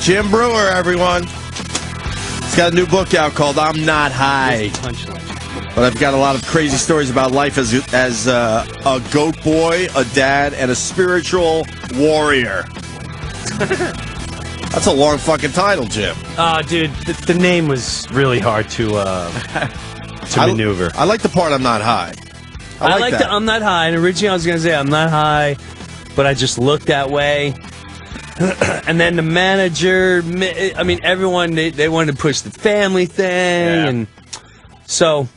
Jim Breuer, everyone. He's got a new book out called I'm Not High. But I've got a lot of crazy stories about life as a goat boy, a dad, and a spiritual warrior. That's a long fucking title, Jim. Dude, the name was really hard to maneuver. I like the part I'm not high. I like the I'm not high. And originally I was going to say I'm not high, but I just looked that way. And then the manager, I mean, everyone, they wanted to push the family thing. Yeah. And so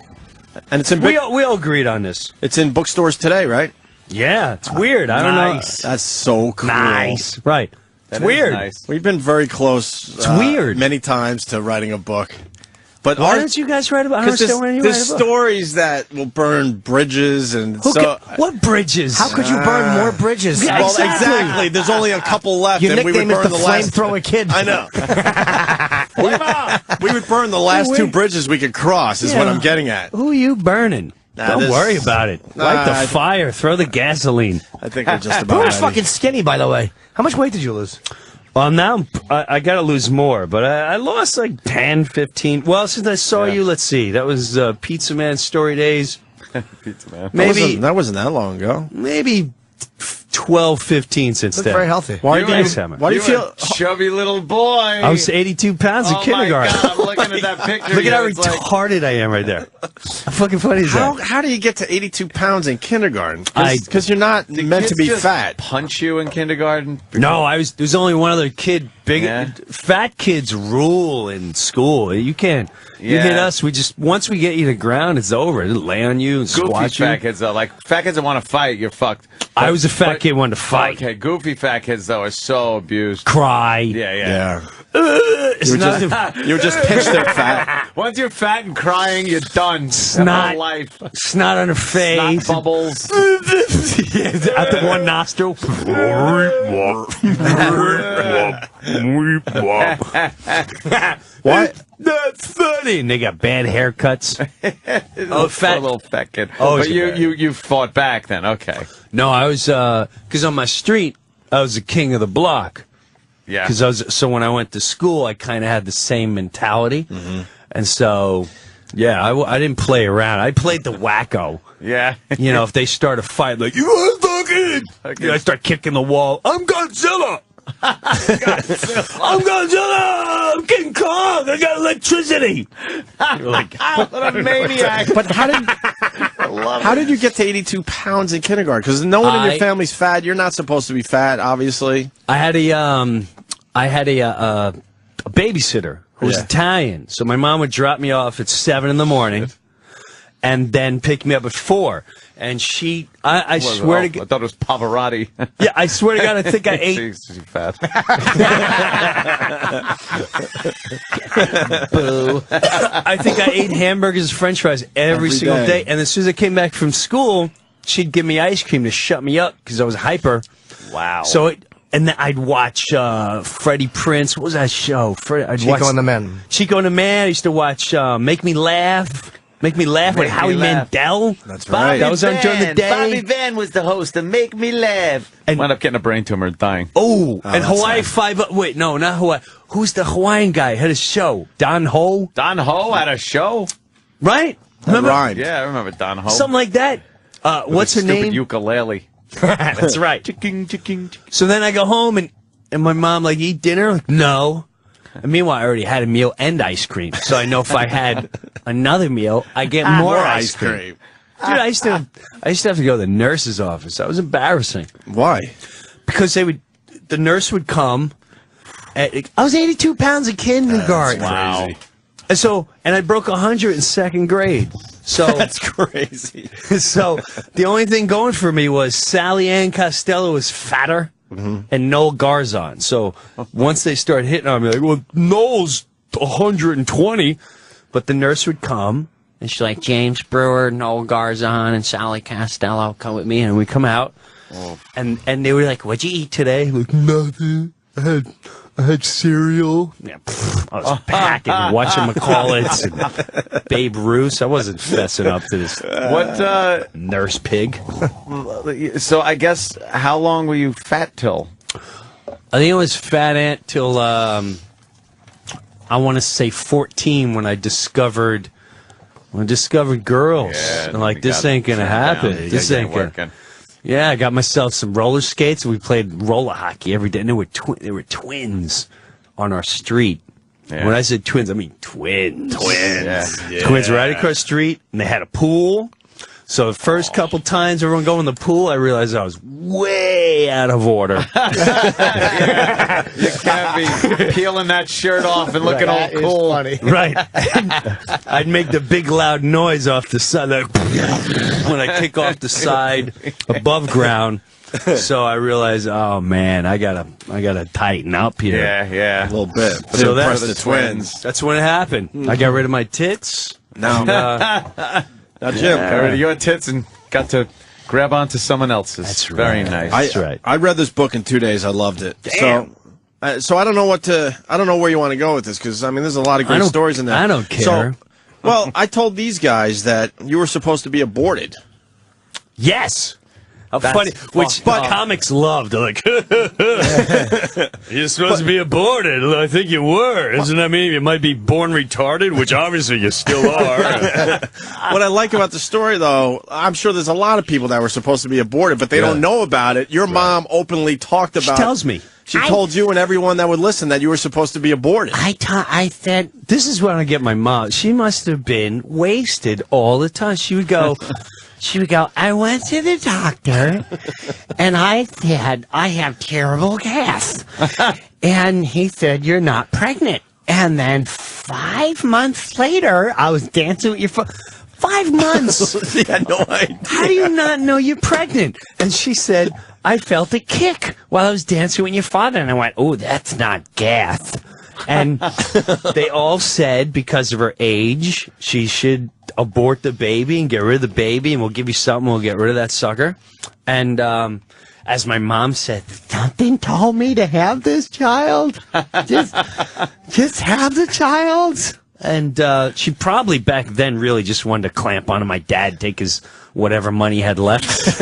and it's in we all agreed on this. It's in bookstores today, right? Yeah, it's weird. I don't know. That's so cool. Nice. Right. It's weird. Nice. We've been very close. It's weird. Many times to writing a book. But why don't you guys write about? I don't understand when you write a book. There's stories that will burn bridges and what bridges? How could you burn more bridges? Yeah, well, exactly. There's only a couple left. Your and we would nickname burn is the flamethrower kid. I know. we would burn the last two bridges we could cross. Is what I'm getting at. Who are you burning? Don't worry about it. Light the fire. Throw the gasoline. I think we're just about. Brewer's fucking skinny, by the way. How much weight did you lose? Well, now I got to lose more, but I lost like 10, 15. Well, since I saw you, let's see. That was Pizza Man Story Days. Pizza Man. Maybe that wasn't that long ago. Maybe 12, 15 since then. Very healthy. Why do you feel chubby little boy? I was 82 pounds in kindergarten. My God, I'm looking at that picture. Look at how retarded I am right there. How fucking funny is that? How do you get to 82 pounds in kindergarten? Because you're not meant to be fat. Punch you in kindergarten? No, there was only one other kid. Fat kids rule in school. You can't. You hit us. Once we get you to the ground, it's over. They lay on you and squat you. Fat kids though, like fat kids that want to fight, you're fucked. I was a fat kid wanting to fight. Okay, goofy fat kids though are so abused. Cry. Yeah. You were just pitched their fat. Once you're fat and crying, you're done. Snot life. Snot on her face. Snot bubbles. Out the one nostril. What? That's funny. And they got bad haircuts. Little fat kid. Oh, but you fought back then. Okay. No, I was because on my street I was the king of the block. Yeah. So when I went to school, I kind of had the same mentality, and so I didn't play around. I played the wacko. Yeah. If they start a fight, like you are fucking, I start kicking the wall. I'm Godzilla. I'm Godzilla. I'm King Kong. I got electricity. You're like, what a maniac. But how did you get to 82 pounds in kindergarten? Because no one in your family's fat. You're not supposed to be fat, obviously. I had a babysitter who was Italian. So my mom would drop me off at 7 in the morning and then pick me up at 4. And I swear to God. I thought it was Pavarotti. Yeah, I swear to God, I think I ate. She's fat. Boo. I think I ate hamburgers and french fries every single day. And as soon as I came back from school, she'd give me ice cream to shut me up because I was hyper. Wow. So and then I'd watch Freddie Prinze. What was that show? Chico and the Men. Chico and the Man. I used to watch Make Me Laugh. Make Me Laugh with Howie Mandel. That's right. That was on during the day. Bobby Van was the host of Make Me Laugh. And wound up getting a brain tumor and dying. And Hawaii Five. Wait, no, not Hawaii. Who's the Hawaiian guy? Had a show. Don Ho. Don Ho had a show? Right? Remember? Rhymed. Yeah, I remember Don Ho. Something like that. What's her name? Ukulele. That's right. So then I go home and my mom like, eat dinner? Like, no. And meanwhile, I already had a meal and ice cream. So I know if I had another meal, I get more ice cream. Dude, I used to have to go to the nurse's office. That was embarrassing. Why? Because the nurse would come. I was 82 pounds in kindergarten. Wow. And I broke 100 in second grade. So that's crazy. So the only thing going for me was Sally Ann Costello was fatter. And Noel Garzon. So once they start hitting on me, like, well, Noel's 120. But the nurse would come, and she's like, James Breuer, Noel Garzon, and Sally Costello, come with me. And we come out, and they were like, what'd you eat today? Like, nothing. I had cereal. Yeah, I was packing, watching McCallits and Babe Ruth. I wasn't fessing up to this nurse pig. So I guess, how long were you fat till? I think I was fat ant till I want to say 14 when I discovered girls. Yeah, and like, this ain't gonna happen. This ain't gonna. Yeah, I got myself some roller skates, and we played roller hockey every day. And there were twins on our street. Yeah. When I said twins, I mean twins. Twins right across the street, and they had a pool. So the first couple times everyone go in the pool, I realized I was way out of order. You can't be peeling that shirt off and looking all cool. Funny. Right. I'd make the big loud noise off the side, like, when I kick off the side above ground. So I realized, oh man, I gotta tighten up here. Yeah, a little bit. But so that's the twins. That's when it happened. I got rid of my tits. No. Now, Jim, got rid of your tits and got to grab onto someone else's. That's right. Very nice. That's right. I read this book in 2 days. I loved it. Damn. So I don't know I don't know where you want to go with this, because I mean, there's a lot of great stories in there. I don't care. So, well, I told these guys that you were supposed to be aborted. Yes. How funny, which comics loved. They're like, you're supposed to be aborted. I think you were. Doesn't that mean you might be born retarded? Which obviously you still are. What I like about the story, though, I'm sure there's a lot of people that were supposed to be aborted, but they don't know about it. Your mom openly talked about it. She tells me. She told you and everyone that would listen that you were supposed to be aborted. I said, this is when I get my mom. She must have been wasted all the time. She would go, I went to the doctor, and I said, I have terrible gas. And he said, you're not pregnant. And then 5 months later, I was dancing with your 5 months. She had no idea. How do you not know you're pregnant? And she said, I felt a kick while I was dancing with your father. And I went, oh, that's not gas. And they all said because of her age, she should abort the baby and get rid of the baby, and we'll give you something, we'll get rid of that sucker. And as my mom said, something told me to have this child. Just have the child. And she probably back then really just wanted to clamp onto my dad, take his whatever money he had left.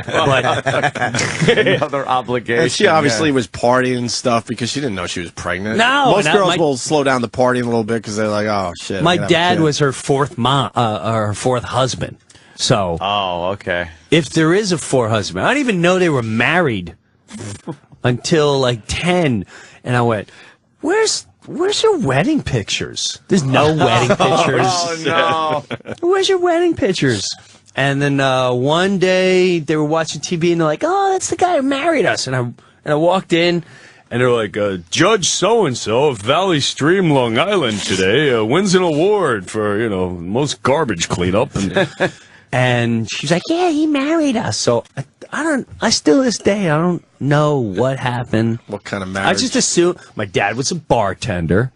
But another obligation. And she obviously was partying and stuff because she didn't know she was pregnant. No, most girls will slow down the partying a little bit because they're like, oh shit. My dad was her fourth husband. So, oh, okay. If there is a fourth husband, I didn't even know they were married until like 10, and I went, Where's your wedding pictures? There's no wedding pictures. Oh, no. Where's your wedding pictures? And then one day they were watching TV and they're like, oh, that's the guy who married us. And I walked in and they're like, Judge so-and-so of Valley Stream, Long Island today wins an award for, most garbage cleanup. And she's like, yeah, he married us. So I still this day, I don't know what happened. What kind of marriage? I just assume my dad was a bartender,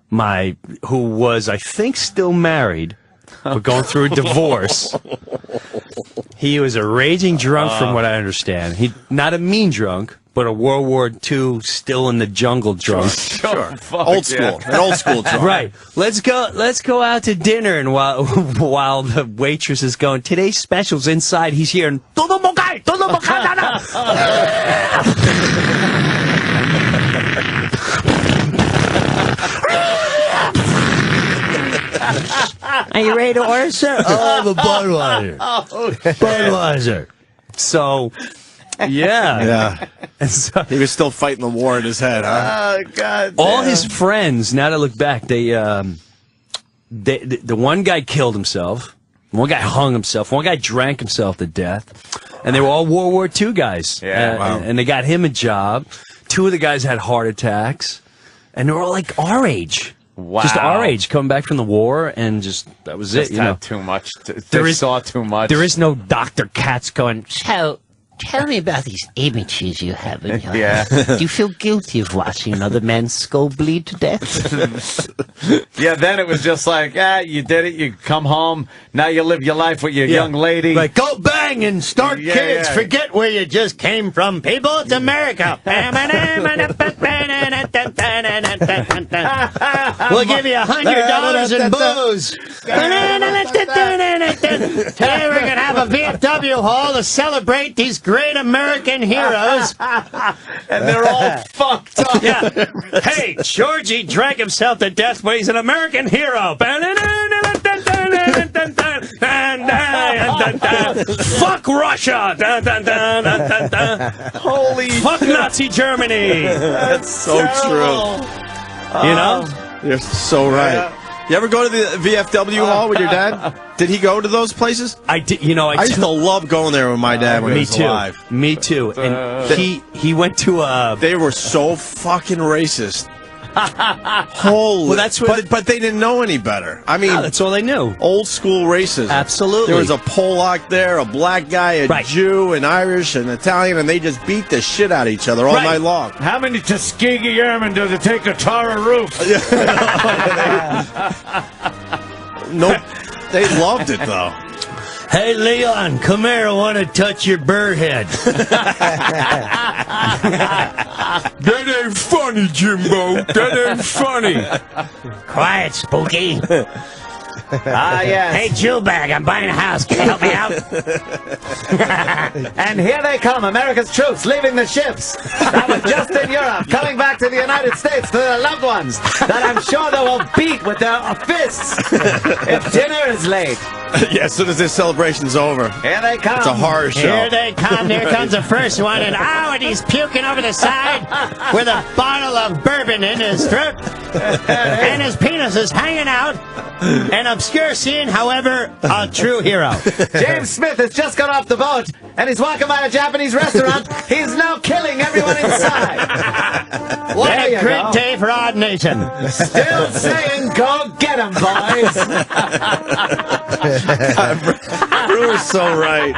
who was, I think, still married, but going through a divorce. He was a raging drunk, from what I understand. He not a mean drunk, but a World War II still in the jungle drunk. Sure. Old school. An old school drunk. Right. Let's go out to dinner, and while the waitress is going, today's special's inside, he's here, and todo mokai, nana. Are you ready to order, sir? Oh, the Budweiser. Budweiser. So, yeah. And so, he was still fighting the war in his head, huh? Oh, God. All his friends, now that I look back, the one guy killed himself, one guy hung himself, one guy drank himself to death, and they were all World War II guys. Yeah, wow. And they got him a job. 2 of the guys had heart attacks, and they were all like our age. Wow. Just our age, coming back from the war, and that was it. Had too much. They saw too much. There is no Dr. Katz going, So, tell me about these images you have in your Yeah. head. Do you feel guilty of watching another man's skull bleed to death? Yeah, then it was just like, you did it, you come home, now you live your life with your young lady. like, go back! bang and start kids. Forget where you just came from, people. It's America. We'll give you $100 in booze. Today we're going to have a VFW hall to celebrate these great American heroes. And they're all fucked up. Yeah. Hey, Georgie drank himself to death, but he's an American hero. Fuck Russia. Holy fuck Nazi Germany. That's so true. You know? You're so right. Yeah. You ever go to the VFW hall with your dad? Did he go to those places? I did. You know, I used to love going there with my dad when he was alive. Me too. And he went to a. They were so fucking racist. Holy! Well, that's what. But they didn't know any better. I mean, that's all they knew. Old school racism. Absolutely. There was a Polak there, a black guy, a Jew, an Irish, an Italian, and they just beat the shit out of each other all night long. How many Tuskegee Airmen does it take to tar a roof? Nope. They loved it though. Hey, Leon, come here. I want to touch your bird head. That ain't funny, Jimbo. That ain't funny. Quiet, Spooky. Yes. Hey, Jewbag, I'm buying a house. Can you help me out? And here they come, America's troops leaving the ships that were just in Europe, coming back to the United States to their loved ones that I'm sure they will beat with their fists if dinner is late. Yeah, as soon as this celebration's over. Here they come. It's a horror show. Here they come. Here comes the first one. And and he's puking over the side with a bottle of bourbon in his throat. And his penis is hanging out. An obscure scene, however, a true hero. James Smith has just got off the boat, and he's walking by a Japanese restaurant. He's now killing everyone inside. What a great day for Odd Nation. Still saying, go get him, boys. Brewer's so right.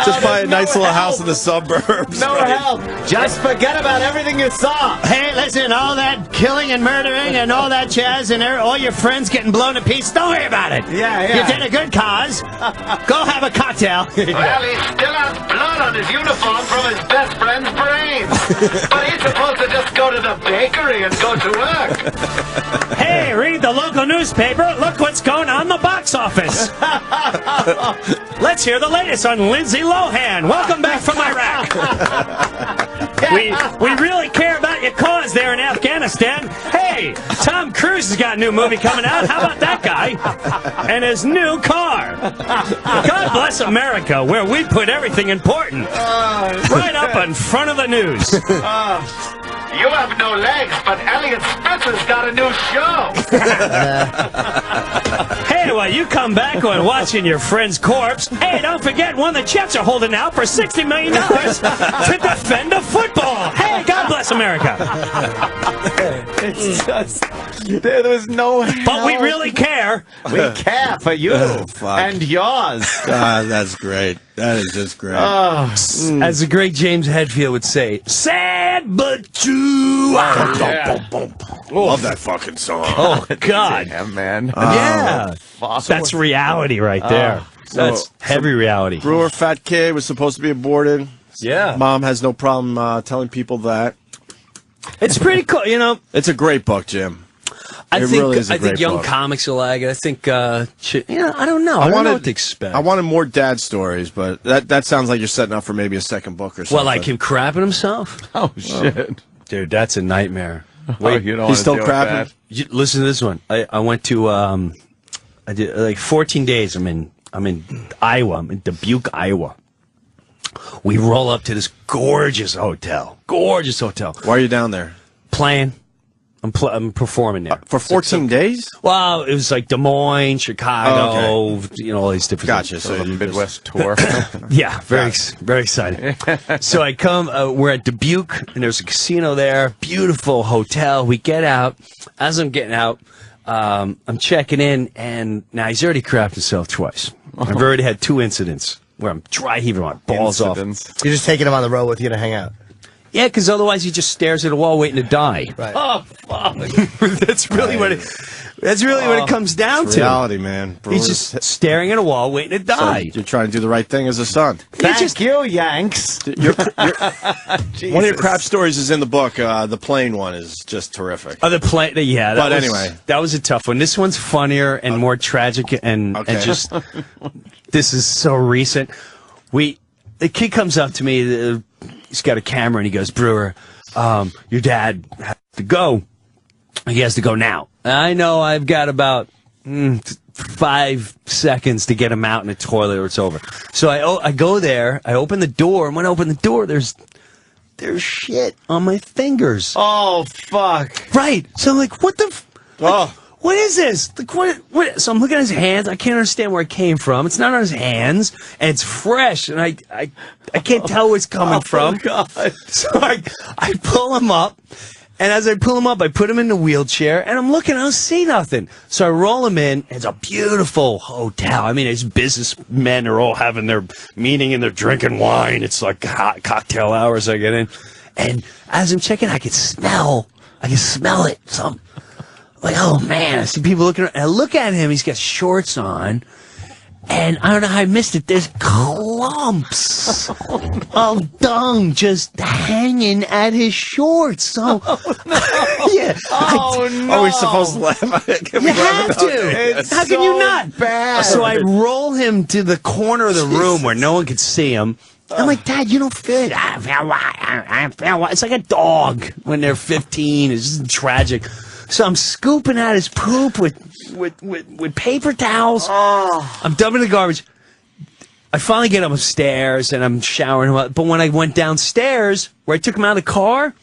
Just buy a nice little house in the suburbs. No help. Just forget about everything you saw. Hey, listen, all that killing and murdering and all that jazz and all your friends getting blown to pieces, don't worry about it. Yeah. You did a good cause. Go have a cocktail. Well, he still has blood on his uniform from his best friend's brains. But he's supposed to just go to the bakery and go to work. Hey, read the local newspaper. Look what's going on in the box office. Let's hear the latest on Lindsay Lohan. Welcome back from Iraq. We really care about your cause there in Afghanistan. Hey, Tom Cruise has got a new movie coming out. How about that guy? And his new car. God bless America, where we put everything important right up in front of the news. You have no legs, but Elliot Spencer's got a new show. Hey, while you come back on watching your friend's corpse, hey, don't forget one of the Jets are holding out for $60 million to defend a football. Hey, God bless America. It's just, there was no help. But we really care. We care for you and yours. God, that's great. That is just great. As the great James Hetfield would say, sad but true. Love that fucking song. Oh, God. Yeah, man. Yeah. That's reality right there. That's heavy reality. Brewer, fat kid, was supposed to be aborted. Yeah. Mom has no problem telling people that. It's pretty cool, you know. It's a great book, Jim. I really think young book. comics will like it. I think, I don't know. I don't know what to expect. I wanted more dad stories, but that sounds like you're setting up for maybe a second book or something. Well, like him crapping himself? Oh, shit. Dude, that's a nightmare. Wait, you don't he's still deal with crapping? Listen to this one. I went to, I did like 14 days. I'm in Iowa. I'm in Dubuque, Iowa. We roll up to this gorgeous hotel. Gorgeous hotel. Why are you down there? Playing. I'm performing there. For 14 days? Well, it was like Des Moines, Chicago, you know, all these different Gotcha. So the Midwest tour. Yeah, very excited. So I come, we're at Dubuque, and there's a casino there, beautiful hotel. We get out. As I'm getting out, I'm checking in, and now he's already crapped himself twice. I've already had 2 incidents where I'm dry heaving my balls off. You're just taking him on the road with you to hang out. Yeah, because otherwise he just stares at a wall waiting to die. Right. Oh, fuck. That's really what it... That's really what it comes down It's to. reality, man. He's just staring at a wall, waiting to So die. you're trying to do the right thing as a son. Thank you, Yanks. One of your crap stories is in the book. The plane one is just terrific. Oh, the plane. Yeah, But anyway. that was a tough one. This one's funnier and more tragic, and just this is so recent. The kid comes up to me. He's got a camera, and he goes, "Breuer, your dad has to go. He has to go now. I know I've got about 5 seconds to get him out in the toilet, or it's over." So I go there. I open the door, and when I open the door, there's shit on my fingers. Oh, fuck. Right. So I'm like, what the? Oh. What is this? Like, what? So I'm looking at his hands. I can't understand where it came from. It's not on his hands, and it's fresh, and I can't tell where it's coming from. God. So I pull him up, and as I pull him up, I put him in the wheelchair, and I'm looking, I don't see nothing. So I roll him in. It's a beautiful hotel. I mean, it's businessmen are all having their meeting, and they're drinking wine. It's like hot cocktail hours. I get in, and as I'm checking, I can smell it. So like, oh man, I see people looking around, and I look at him, he's got shorts on, and I don't know how I missed it, there's clumps of dung just hanging at his shorts. So, yeah. Are we supposed to laugh? Can we You have to. How can you not? Bad. So I roll him to the corner of the room where no one could see him. I'm like, Dad, you don't fit. I feel it's like a dog when they're 15. It's just tragic. So I'm scooping out his poop with paper towels. I'm dumping the garbage. I finally get him upstairs and I'm showering him up. But when I went downstairs, where I took him out of the car,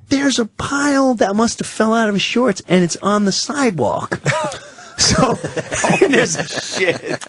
there's a pile that must have fell out of his shorts, and it's on the sidewalk. So,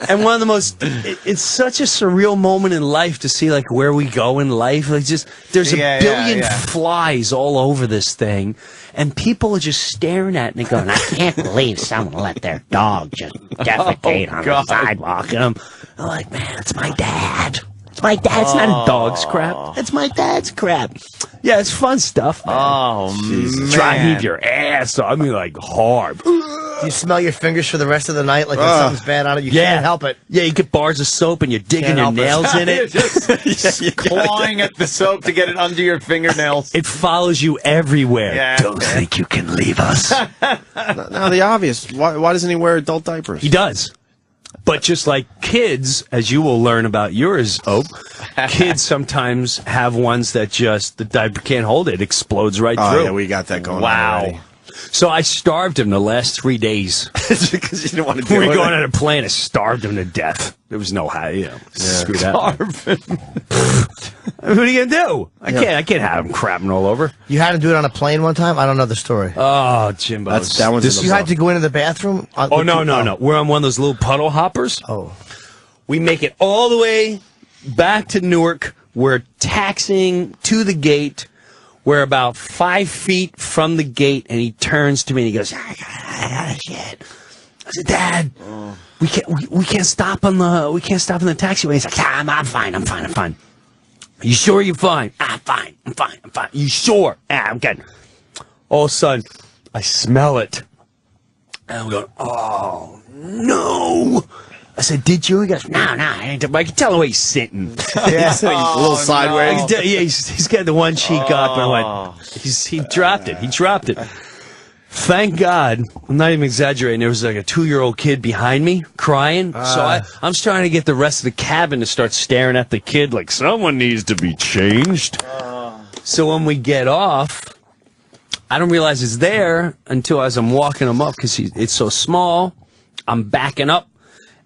and one of the most, it's such a surreal moment in life to see like where we go in life. Like just, there's a billion flies all over this thing, and people are just staring at it and going, I can't believe someone let their dog just defecate on the sidewalk. And I'm like, man, it's my dad. It's my dad. It's not a dog's crap. It's my dad's crap. Yeah, it's fun stuff, man. Oh, man. Try to heave your ass. I mean, like, hard. Do you smell your fingers for the rest of the night? Like when something's bad on it, you can't help it. Yeah, you get bars of soap and you're digging your nails in it. Just clawing at the soap to get it under your fingernails. It follows you everywhere. Yeah. Don't think you can leave us. Now, the obvious. Why doesn't he wear adult diapers? He does. But just like kids, as you will learn about yours, Ope, kids sometimes have ones that just, the diaper can't hold it. It explodes right through. Yeah, we got that going on Wow. already. So I starved him the last 3 daars. Because you didn't want to do We it. were going on a plane, I starved him to death. There was no how, screw that. What are you gonna do? I can't have him crapping all over. You had to do it on a plane one time? I don't know the story. Oh, Jimbo. That one's in the You had to go into the bathroom? Oh, no. We're on one of those little puddle hoppers. Oh. We make it all the way back to Newark. We're taxiing to the gate. We're about 5 feet from the gate, and he turns to me and he goes, I got shit. I said, Dad, we can't stop on the taxiway. He's like, I'm fine. You sure you're fine? I'm fine. You sure? I'm good. All of a sudden, I smell it. And I'm going, oh, no. I said, did you? He goes, no, I ain't. I can tell the way he's sitting. a little sideways. I can tell, he's got the one cheek up, and I went, he dropped it. He dropped it. Thank God, I'm not even exaggerating, there was like a 2-year-old kid behind me crying. So I'm trying to get the rest of the cabin to start staring at the kid like someone needs to be changed. So when we get off, I don't realize it's there until as I'm walking him up because it's so small. I'm backing up.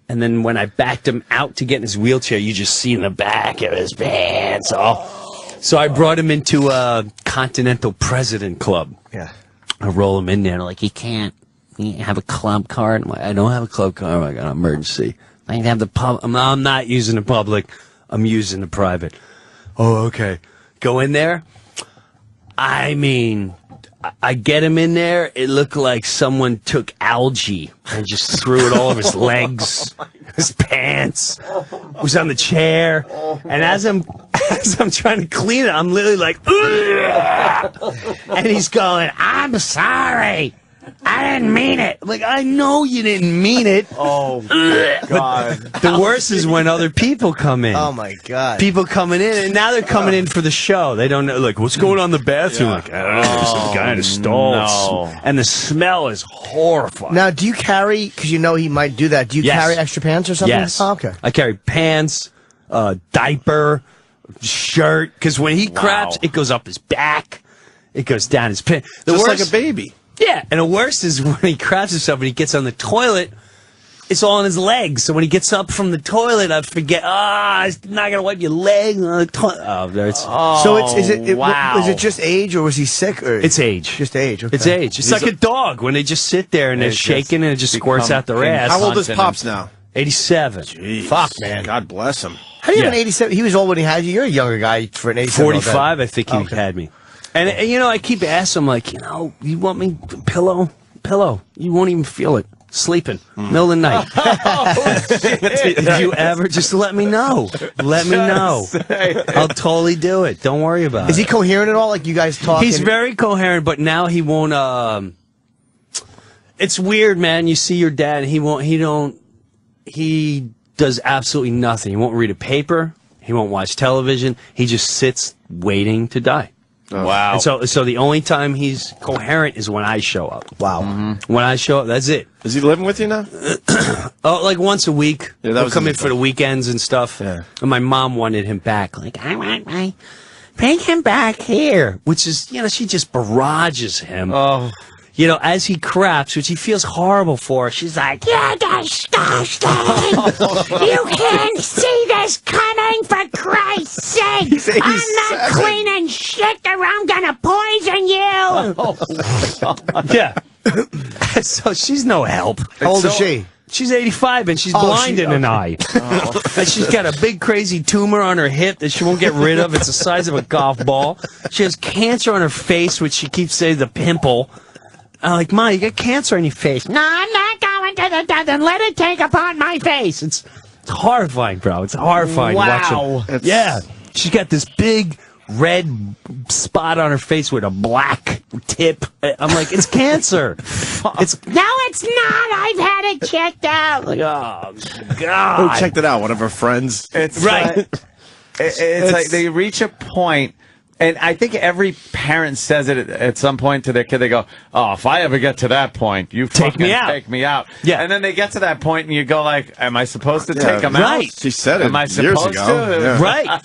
And then when I backed him out to get in his wheelchair, you just see in the back of his pants. So I brought him into a Continental President Club. Yeah. I roll him in there, and I'm like, you can't have a club card. I'm like, I don't have a club card. I got an emergency. I can have the pub. I'm not using the public. I'm using the private. Oh, okay. Go in there. I mean, I get him in there. It looked like someone took algae and just threw it all over his legs, his pants. Was on the chair, and as I'm trying to clean it, I'm literally like, ugh! And he's going, I'm sorry. I didn't mean it. Like, I know you didn't mean it. Oh, God. The worst is when other people come in. Oh, my God. People coming in, and now they're coming in for the show. They don't know, like, what's going on in the bathroom? Like, I don't know, there's some guy in a stall. no. And the smell is horrifying. Now, do you carry, because you know he might do that, do you Yes. carry extra pants or something? Yes. Oh, okay. I carry pants, diaper, shirt, because when he craps, it goes up his back. It goes down his pants. Just like a baby. Yeah, and the worst is when he craps himself and he gets on the toilet, it's all on his legs. So when he gets up from the toilet, I forget, he's not going to wipe your legs on the toilet. Oh, there's... So is it wow. was it just age or was he sick? Or It's age. Just age. Okay. It's age. It's like a dog when they just sit there and they're shaking and it just squirts out their ass. How old is Pops now? 87. Jeez. Fuck, man. God bless him. How do you have Yeah. an 87? He was old when he had you. You're a younger guy for an 87. 45, I think he had me. And, I keep asking him, like, you want me pillow? Pillow. You won't even feel it. Sleeping. Middle of the night. If you ever, just let me know. Let me know. I'll totally do it. Don't worry about it. Is he coherent at all? Like you guys talk? He's very coherent, but now he won't, it's weird, man. You see your dad and he does absolutely nothing. He won't read a paper. He won't watch television. He just sits waiting to die. Wow. And so the only time he's coherent is when I show up. Wow. When I show up, that's it. Is he living with you now? Oh, like once a week. Yeah, that He'll was come the in for the weekends and stuff. Yeah. And my mom wanted him back. Like, I want my, bring him back here. Which is, she just barrages him. Oh. As he craps, which he feels horrible for, she's like, "You're disgusting! You can't see this coming, for Christ's sake! I'm not cleaning shit or I'm gonna poison you!" Yeah. So she's no help. How old is she? She's 85 and she's blind in an eye. And she's got a big crazy tumor on her hip that she won't get rid of. It's the size of a golf ball. She has cancer on her face, which she keeps saying is a pimple. I'm like, Ma, you got cancer on your face. No, I'm not going to the doctor. Let it take upon my face. It's horrifying, bro. It's horrifying. Wow. Yeah. She's got this big red spot on her face with a black tip. I'm like, it's cancer. No, it's not. I've had it checked out. Like, oh, God. Who checked it out? One of her friends? It's Right. It's like they reach a point, and I think every parent says it at some point to their kid. They go, "Oh, if I ever get to that point, you Take me fucking out." take me out." Yeah. And then they get to that point, and you go like, "Am I supposed to take him out?" Right. She said it Am I years supposed ago. to? Yeah. Right.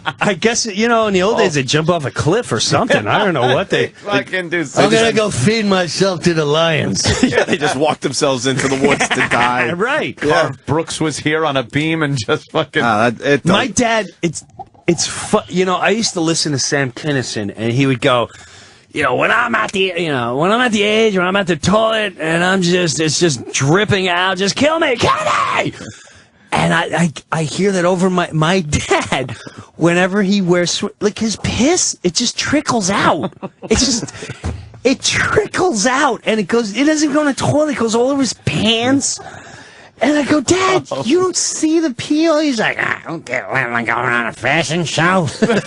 I guess, in the old days, they jump off a cliff or something. I don't know what they... Fucking do. I'm going to go feed myself to the lions. Yeah, they just walked themselves into the woods to die. Right. Carl Brooks was here on a beam and just fucking. My dad, I used to listen to Sam Kinison, and he would go, when I'm at the age, when I'm at the toilet, and it's just dripping out, just kill me. And I hear that over my dad, whenever he wears, like his piss, it just trickles out. It trickles out, and it doesn't go in the toilet, it goes all over his pants. And I go, Dad, you don't see the peel? He's like, I don't get when I'm going on a fashion show. Am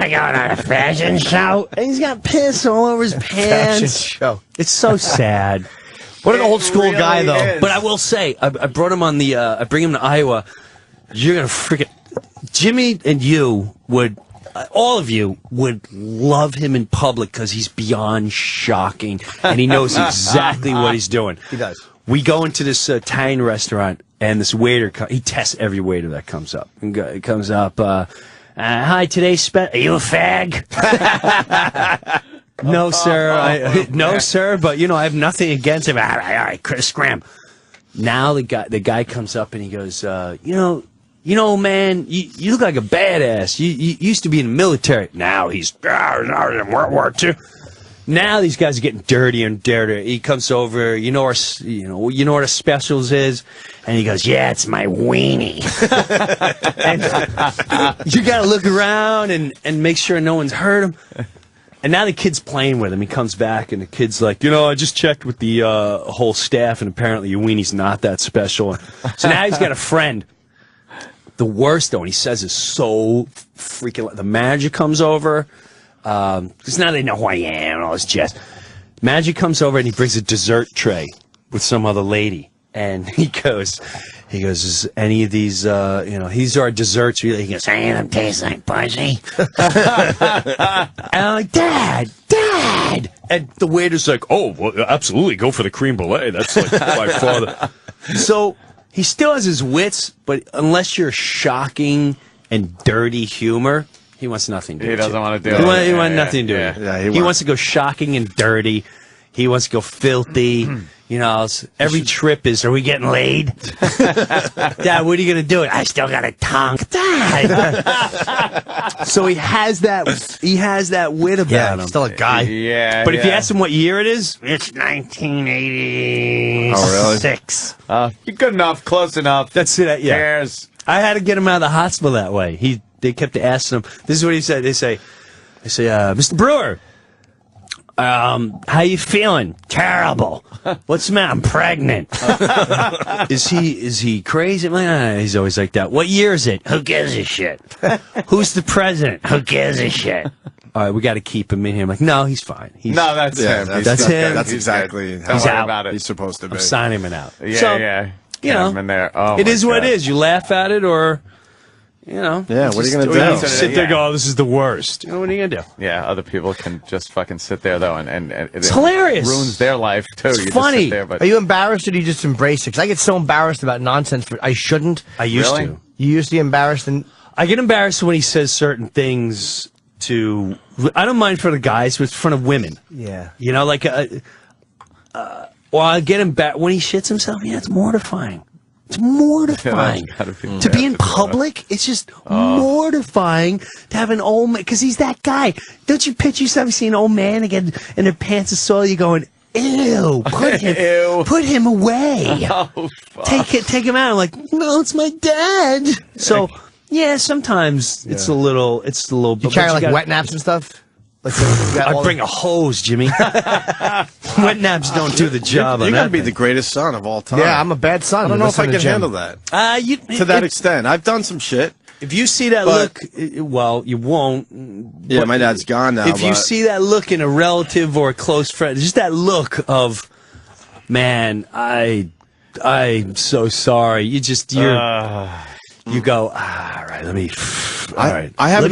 I going on a fashion show? And he's got piss all over his pants. Fashion show. It's so sad. What an old school guy, though. is. But I will say, I brought him on I bring him to Iowa. You're going to freaking, Jimmy and you would, all of you would love him in public because he's beyond shocking and he knows exactly what he's doing. He does. We go into this Italian restaurant, and this waiter, he tests every waiter that comes up. It comes up, hi, today's are you a fag? No, sir. No, sir, but, I have nothing against him. All right, Chris Scram. Now the guy comes up, and he goes, man, you look like a badass. You used to be in the military. Now he's in World War II. Now these guys are getting dirtier and dirtier. He comes over, you know what the specials is, and he goes, "Yeah, it's my weenie." And you got to look around and make sure no one's hurt him. And now the kid's playing with him. He comes back, and the kid's like, I just checked with the whole staff, and apparently your weenie's not that special. So now he's got a friend. The worst, though, and he says is so freaking. The manager comes over. Because now they know who I am and all this jazz. Magic comes over and he brings a dessert tray with some other lady. And he goes, is any of these, these are desserts. He goes, any of them taste like pussy? And I'm like, Dad! And the waiter's like, oh, well, absolutely, go for the creme brulee. That's like by far the... So he still has his wits, but unless you're shocking and dirty humor, he wants nothing to do with it. He doesn't want to do it. He wants nothing to do with it. Yeah, he wants to go shocking and dirty. He wants to go filthy. You know, every trip is, are we getting laid? Dad, what are you going to do? I still got a tongue. Dad. So he has that wit about him. He's still a guy. Yeah. But if you ask him what year it is, it's 1986. Oh, really? You're good enough, close enough. That's it. Yeah. Cares. I had to get him out of the hospital that way. They kept asking him. This is what he said. They say, Mr. Breuer, how you feeling? Terrible. What's the matter? I'm pregnant. Is he crazy? He's always like that. What year is it? Who gives a shit? Who's the president? Who gives a shit? All right, we got to keep him in here. I'm like, no, he's fine. No, that's him. That's him. That's exactly how He's out. About it. he's supposed to be. I'm signing him out. Yeah. You know, him in there. Oh, it is my what God. it is. You laugh at it, or Yeah, what are you gonna do? You sit there and go, oh, this is the worst. You know, what are you going to do? Yeah, other people can just fucking sit there, though, and it's hilarious. Ruins their life, too. It's you funny. Just sit there, but... Are you embarrassed or do you just embrace it? Because I get so embarrassed about nonsense. I shouldn't. I used Really? to. You used to be embarrassed? And I get embarrassed when he says certain things to... I don't mind for the guys, but it's in front of women. yeah. You know, like... well, I get embarrassed. When he shits himself, yeah, it's mortifying. It's mortifying. To be in public, it's just mortifying to have an old man, because he's that guy. Don't you picture yourself seeing an old man again and their pants are soiled, you're going, ew, put him away. Oh, fuck. Take him out. I'm like, no, it's my dad. So, yeah, sometimes it's a little, You carry like wet naps and stuff? Like I bring a hose, Jimmy. Wet naps don't do the job. You're on gonna that be thing. the greatest son of all time. Yeah, I'm a bad son. I don't know if I can handle that. To that extent, I've done some shit. If you see that look, well, you won't. Yeah, my dad's gone now. If you see that look in a relative or a close friend, just that look of, man, I'm so sorry. You go, all right, let me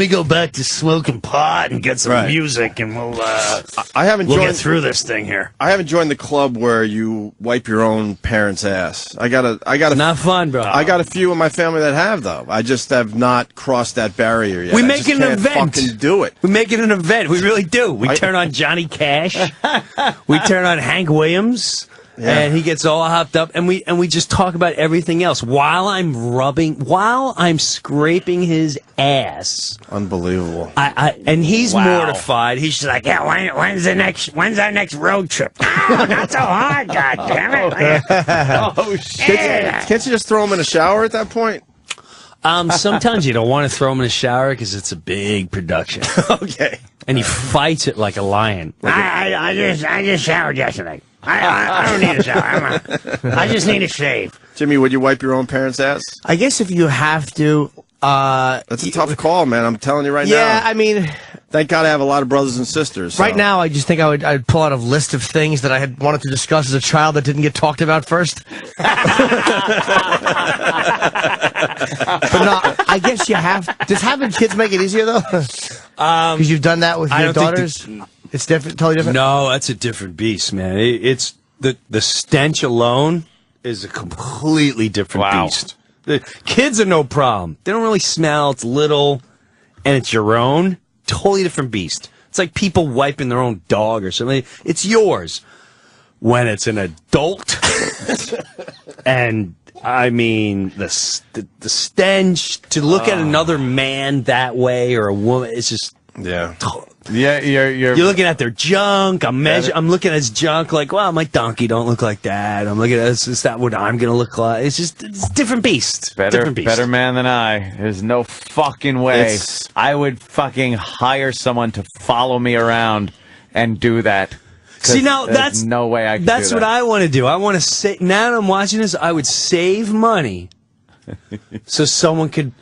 go back to smoking pot and get some music, and we'll get through this thing here. I haven't joined the club where you wipe your own parents' ass. I got Not fun, bro. I got a few in my family that have, though. I just have not crossed that barrier yet. We make it an event. Fucking do it. We make it an event. We really do. We turn on Johnny Cash. We turn on Hank Williams. Yeah. And he gets all hopped up, and we just talk about everything else while I'm scraping his ass. Unbelievable. And he's mortified. He's just like, yeah, when's our next road trip? Oh, not so hard, goddammit. Oh, shit. Can't you just throw him in a shower at that point? Sometimes you don't want to throw him in a shower because it's a big production. Okay. And he fights it like a lion. I just showered yesterday. I don't need a shower. I just need a shave. Jimmy, would you wipe your own parents' ass? I guess if you have to. That's a tough call, man. I'm telling you right now. Yeah, I mean... Thank God I have a lot of brothers and sisters. So. Right now, I just think I'd pull out a list of things that I had wanted to discuss as a child that didn't get talked about first. But no, I guess you have... Does having kids make it easier, though? Because you've done that with your daughters? It's different, totally different? No, that's a different beast, man. It's the stench alone is a completely different beast. The kids are no problem. They don't really smell. It's little, and it's your own. Totally different beast. It's like people wiping their own dog or something. It's yours. When it's an adult, and I mean the stench, to look at another man that way or a woman, it's just Yeah, you're looking at their junk. I'm looking at his junk like, well, my donkey don't look like that. I'm looking at is that what I'm gonna look like? It's a different beast. better man than I. There's no fucking way I would fucking hire someone to follow me around and do that. See, now that's no way I could that's do what that. I want to do. I want to say, now that I'm watching this, I would save money so someone could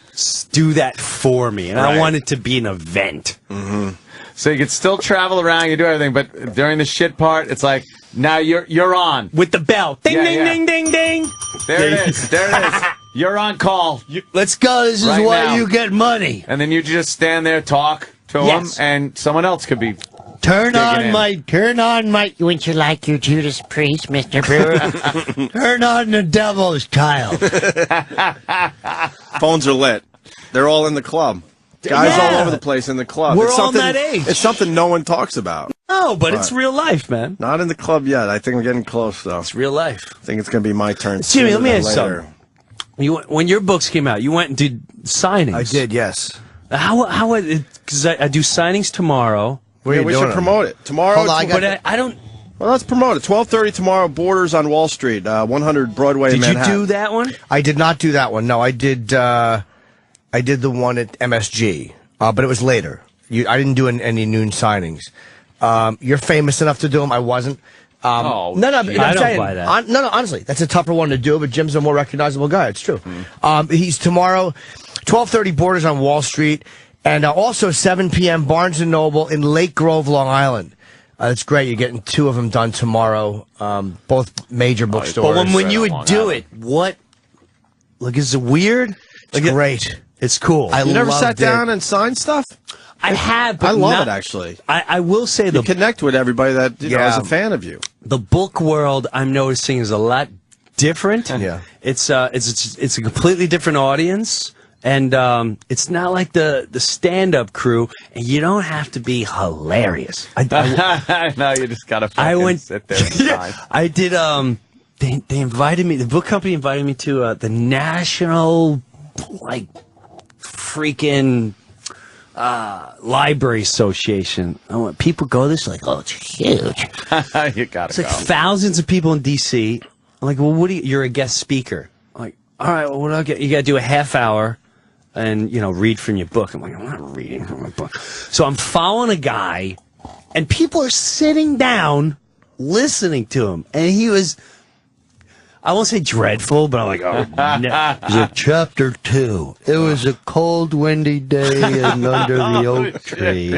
do that for me, and I want it to be an event. Mm-hmm. So you could still travel around, you do everything, but during the shit part, it's like, now you're on. With the bell. Ding, Yeah, ding, yeah. ding, ding, ding. There it is. There it is. You're on call. Let's go. This is Right why now. you get money. And then you just stand there, talk to Yes. them, and someone else could be. Turn in. on my. Wouldn't you like your Judas Priest, Mr. Brewer? Turn on the devil's child. Phones are lit. They're all in the club. Guys all over the place in the club. We're It's all something- that age. It's something no one talks about. No, but it's real life, man. Not in the club yet. I think we're getting close, though. It's real life. I think it's going to be my turn. Jimmy, let me sooner ask than you later. something. When your books came out, you went and did signings. I did, yes. How? Because I do signings tomorrow. Where Yeah, you we doing should promote it. Tomorrow, Hold on, I got- But I don't. well, let's promote it. 12:30 tomorrow, Borders on Wall Street, 100 Broadway in Did you Manhattan. do that one? I did not do that one. No, I did the one at MSG, but it was later. I didn't do any noon signings. You're famous enough to do them. I wasn't. Oh, no, I don't buy that. No, honestly, that's a tougher one to do, but Jim's a more recognizable guy. It's true. He's tomorrow, 12:30 Borders on Wall Street, and also 7 p.m. Barnes & Noble in Lake Grove, Long Island. That's great. You're getting 2 of them done tomorrow, both major bookstores. But when you on would Long do Island. it, what? Like, is it weird? It's great. It's cool. I You never loved sat down it. and signed stuff? I have, but I love not- it, actually. I will say You the connect with everybody that is Yeah. a fan of you. the book world I'm noticing is a lot different. Yeah. It's a completely different audience, and it's not like the stand up crew. And you don't have to be hilarious. No, you just gotta fucking sit there and sign. I did. They invited me. The book company invited me to the National, like, freaking. Library Association. People go this like, oh, it's huge. You gotta It's like go. thousands of people in DC. I'm like, well, what do you're a guest speaker. I'm like, all right, well, what do I get? You got to do a half hour and, read from your book. I'm like, I'm not reading from my book. So I'm following a guy and people are sitting down listening to him. And he was, I won't say dreadful, but I'm like, oh, no. He's like, chapter 2. It was a cold, windy day and under the oak tree.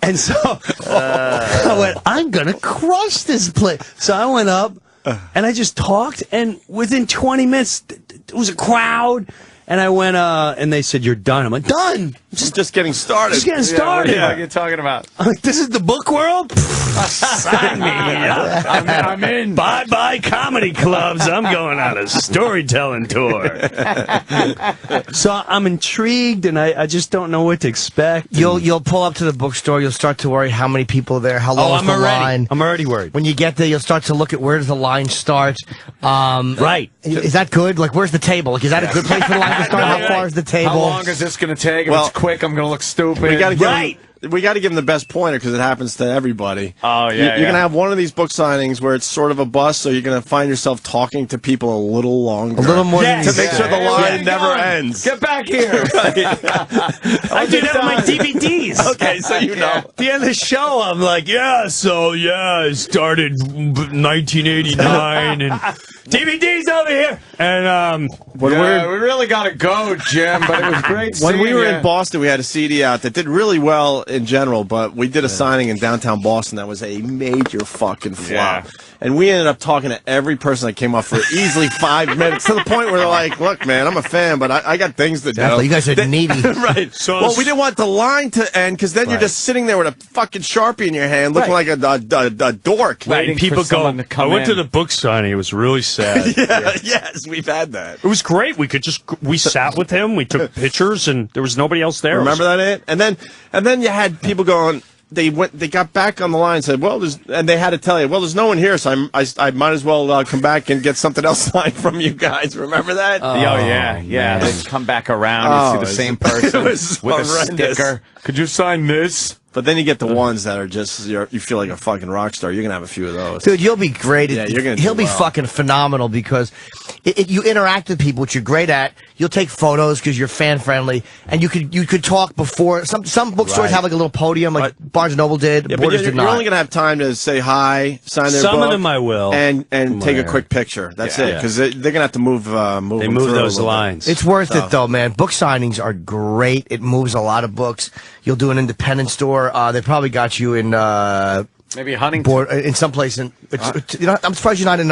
And so I went, I'm going to crush this place. So I went up and I just talked. And within 20 minutes, it was a crowd. And I went, and they said, you're done. I'm like, done. Just getting started. Just getting started. What are you talking about? I'm like, this is the book world? Sign me. I'm in. Bye-bye comedy clubs. I'm going on a storytelling tour. So I'm intrigued, and I just don't know what to expect. You'll pull up to the bookstore. You'll start to worry how many people are there, how long is the line. I'm already worried. When you get there, you'll start to look at where does the line start. Right. Is that good? Like, where's the table? Like, is that a good place for the line to start? How far is the table? How long is this going to take? If Well, it's quick, I'm going to look stupid. We got to give Right. we got to give him the best pointer because it happens to everybody. Oh, yeah, You're yeah. going to have one of these book signings where it's sort of a bust, so you're going to find yourself talking to people a little longer. A little more Yes. than to make sure the Where line you never going? ends. Get back here. I do that with my DVDs. Okay, so you know. At the end of the show, I'm like, I started 1989, and DVDs over here. And When Yeah, we really got to go, Jim, but it was great When we seeing were ya. in Boston, we had a CD out that did really well in general, but we did a signing in downtown Boston that was a major fucking flop. Yeah. And we ended up talking to every person that came up for easily 5 minutes to the point where they're like, look, man, I'm a fan, but I got things to do. Definitely. You guys are needy. Right. So Well, we didn't want the line to end because then you're just sitting there with a fucking Sharpie in your hand looking like a dork. right, Waiting people for someone to come I went to in. the book signing. It was really sad. Yes, we've had that. It was great. We sat with him. We took pictures, and there was nobody else there. Remember that, Ant? And then you had people going. They got back on the line and said, well, and they had to tell you, well, there's no one here, so I might as well come back and get something else signed from you guys. Remember that? Oh, yeah. They come back around. You see the same person was with a horrendous. sticker. Could you sign this? But then you get the ones that are just, you feel like a fucking rock star. You're going to have a few of those. Dude, you'll be great. Yeah, you're gonna do He'll be well. fucking phenomenal because you interact with people, which you're great at. You'll take photos because you're fan friendly, and you could talk before. Some bookstores have like a little podium, like Barnes & Noble did. Yeah, but Borders you're did not. only going to have time to say hi, sign their Some book. of them I will. And take a quick picture. That's it. Because they're going to have to move They them moved through a those little bit. lines. It's worth it though, man. Book signings are great. It moves a lot of books. You'll do an independent store. or they probably got you in maybe Huntington. In some place. I'm surprised you're not in.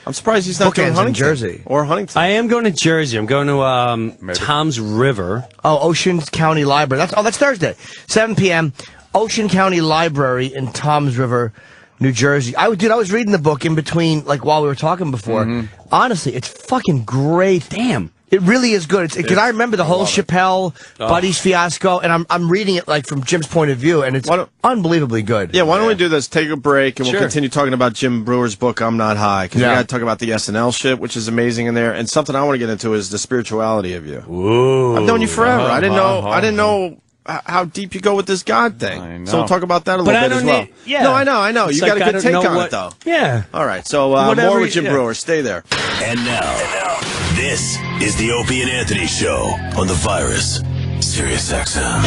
I'm surprised he's not doing Bookends in Huntington. Jersey. Or Huntington. I am going to Jersey. I'm going to Tom's River. Oh, Ocean County Library. That's Thursday, 7 p.m. Ocean County Library in Toms River, New Jersey. I was reading the book in between, like while we were talking before. Honestly, it's fucking great. Damn. It really is good. Because I remember the whole Chappelle Buddies fiasco, and I'm reading it like from Jim's point of view, and it's unbelievably good. Yeah, why don't we do this? Take a break, and we'll continue talking about Jim Breuer's book, I'm Not High, because we got to talk about the SNL shit, which is amazing in there, and something I want to get into is the spirituality of you. Ooh. I've known you forever. I didn't know how deep you go with this God thing. So we'll talk about that a little bit as well. No, I know. You got a good take on it, though. Yeah. All right, so more with Jim Breuer. Stay there. And now, this is the Opie and Anthony Show on the Virus, Sirius XM.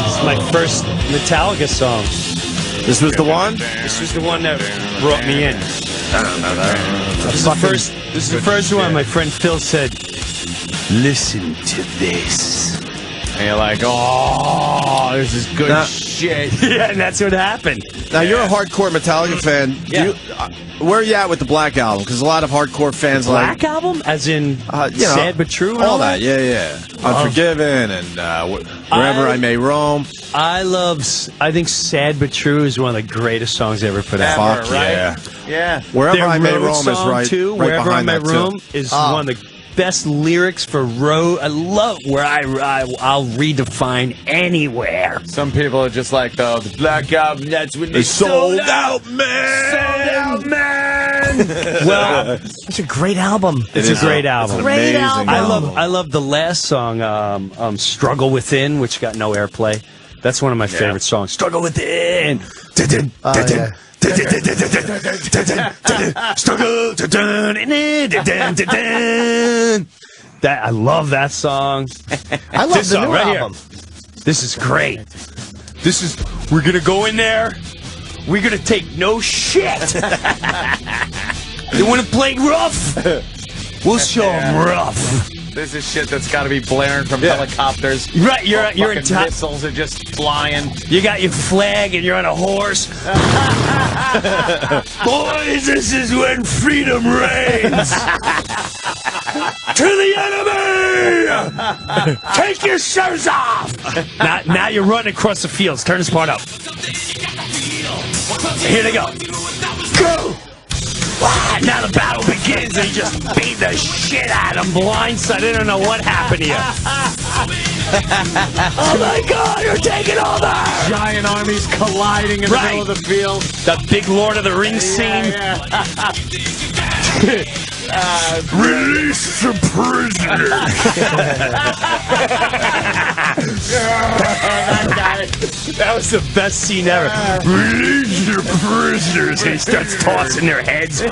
It's my first Metallica song. This was the one? This was the one that brought me in. This is the first one. My friend Phil said, "Listen to this." And you're like, oh, this is good shit. Yeah, and that's what happened. Now, you're a hardcore Metallica fan. Yeah. Where are you at with the Black Album? Because a lot of hardcore fans Black Album? As in Sad But True and all that? Yeah. Unforgiven and Wherever I May Roam. I think Sad But True is one of the greatest songs ever put out. Fuck yeah. Yeah. Wherever Their I May Road Roam is song, right, too. right Wherever I behind May that, Roam too. is one of the best lyrics for Road. I love where I'll redefine anywhere. Some people are just like, the Black Album, that's when they sold out, man! Sold out, man! Well, it's a great album. It's a great album. Great album. I love the last song, Struggle Within, which got no airplay. That's one of my favorite songs. Struggle Within. Struggle. That I love that song. I love This the song new right album. here. This is great. We're gonna go in there. We're gonna take no shit. They want to play rough. We'll show them rough. This is shit that's got to be blaring from helicopters. Right, you're in fucking missiles are just flying. You got your flag and you're on a horse. Boys, this is when freedom reigns. To the enemy! Take your shoes off! Now you're running across the fields. Turn this part up. Here they go. Go! Now the battle begins, and he just beat the shit out of him blindside. I don't know what happened to you. Oh my God, you're taking over! Giant armies colliding in the middle of the field. The big Lord of the Rings scene. Release the prisoner. That was the best scene ever. Release the prisoners. And he starts tossing their heads. Yeah,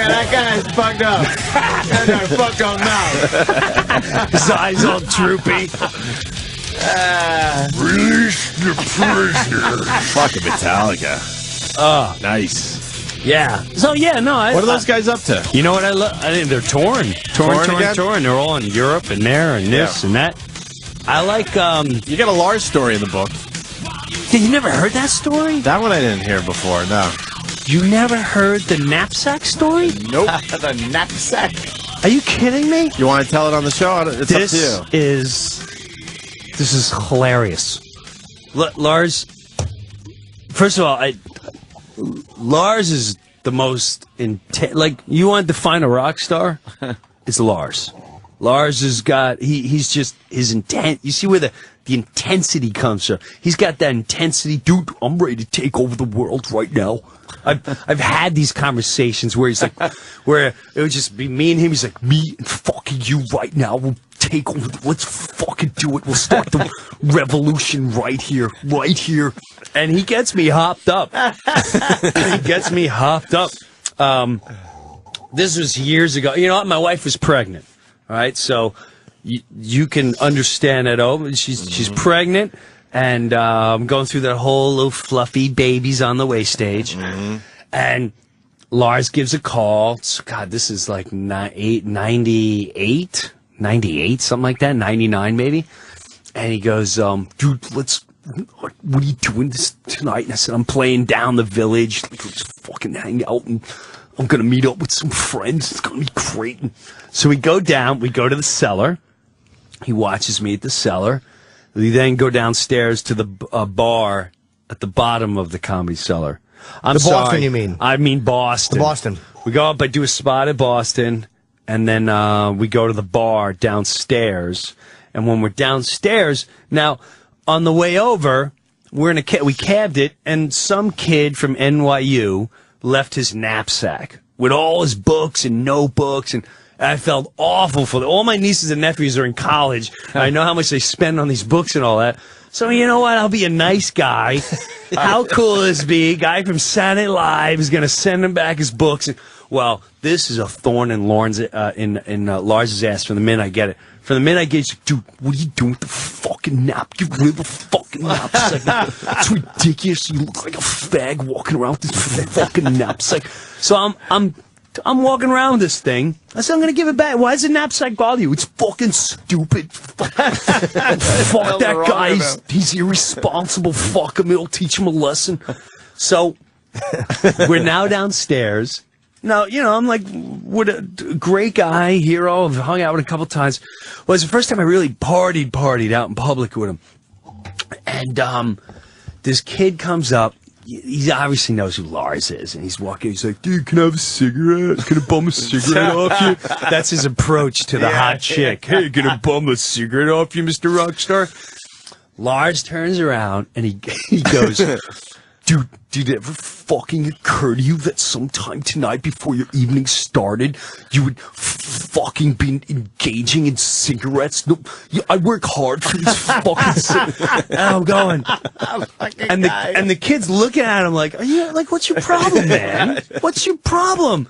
that guy is fucked up. That guy fucked up now. His eyes all droopy. Release the prisoner. Fucking Metallica. Oh, nice. Yeah. So yeah, no. What are those guys up to? You know what I love? I think they're touring. They're all in Europe and there and this and that. I like. You got a Lars story in the book. You never heard that story? That one I didn't hear before. No. You never heard the knapsack story? Nope. The knapsack. Are you kidding me? You want to tell it on the show? It's up to you. This is hilarious. Lars. First of all, Lars is the most intense. Like, you want to define a rock star? It's Lars. Lars has got, he's just, his intent. You see where the intensity comes from. He's got that intensity. Dude, I'm ready to take over the world right now. I've had these conversations where he's like, where it would just be me and him. He's like, me and fucking you right now. We'll take over. Let's fucking do it. We'll start the revolution right here. And he gets me hopped up. This was years ago. You know what? My wife was pregnant. All right. So you can understand it. Oh, she's pregnant, and going through that whole little fluffy babies on the way stage, and Lars gives a call. God, this is like 98, something like that, 99 maybe. And he goes, dude, what are you doing this tonight? And I said, I'm playing down the village. Just fucking hang out, and I'm going to meet up with some friends. It's going to be great. And so we go down. We go to the cellar. He watches me at the cellar. We then go downstairs to the bar at the bottom of the Comedy Cellar. I'm sorry. Boston, you mean? I mean Boston. The Boston. We go up, I do a spot at Boston, and then we go to the bar downstairs. And when we're downstairs, now, on the way over, we cabbed it, and some kid from NYU left his knapsack with all his books and notebooks, and I felt awful for them. All my nieces and nephews are in college. I know how much they spend on these books and all that. So, you know what? I'll be a nice guy. How cool is this be? A guy from Saturday Night Live is going to send him back his books. Well, this is a thorn in Lars's ass from the minute I get it. From the minute I get it, he's like, dude, what are you doing with the fucking nap? Get rid of the fucking knapsack. It's ridiculous. You look like a fag walking around with this fucking knapsack. So I'm walking around with this thing. I said, I'm going to give it back. Why does the knapsack bother you? It's fucking stupid. Fuck that guy. He's irresponsible. Fuck him. It'll teach him a lesson. So we're now downstairs. Now, I'm like, what a great guy, hero. I've hung out with him a couple times. Well, it's the first time I really partied out in public with him. And this kid comes up. He obviously knows who Lars is, and he's walking. He's like, dude, can I have a cigarette? Can I bum a cigarette off you? That's his approach to the hot chick. Hey, can I bum a cigarette off you, Mr. Rockstar? Lars turns around, and he goes, dude, did it ever fucking occur to you that sometime tonight before your evening started, you would fucking be engaging in cigarettes? No, I work hard for these fucking cigarettes. And I'm going, and the kid's looking at him like, are you like, what's your problem, man? What's your problem?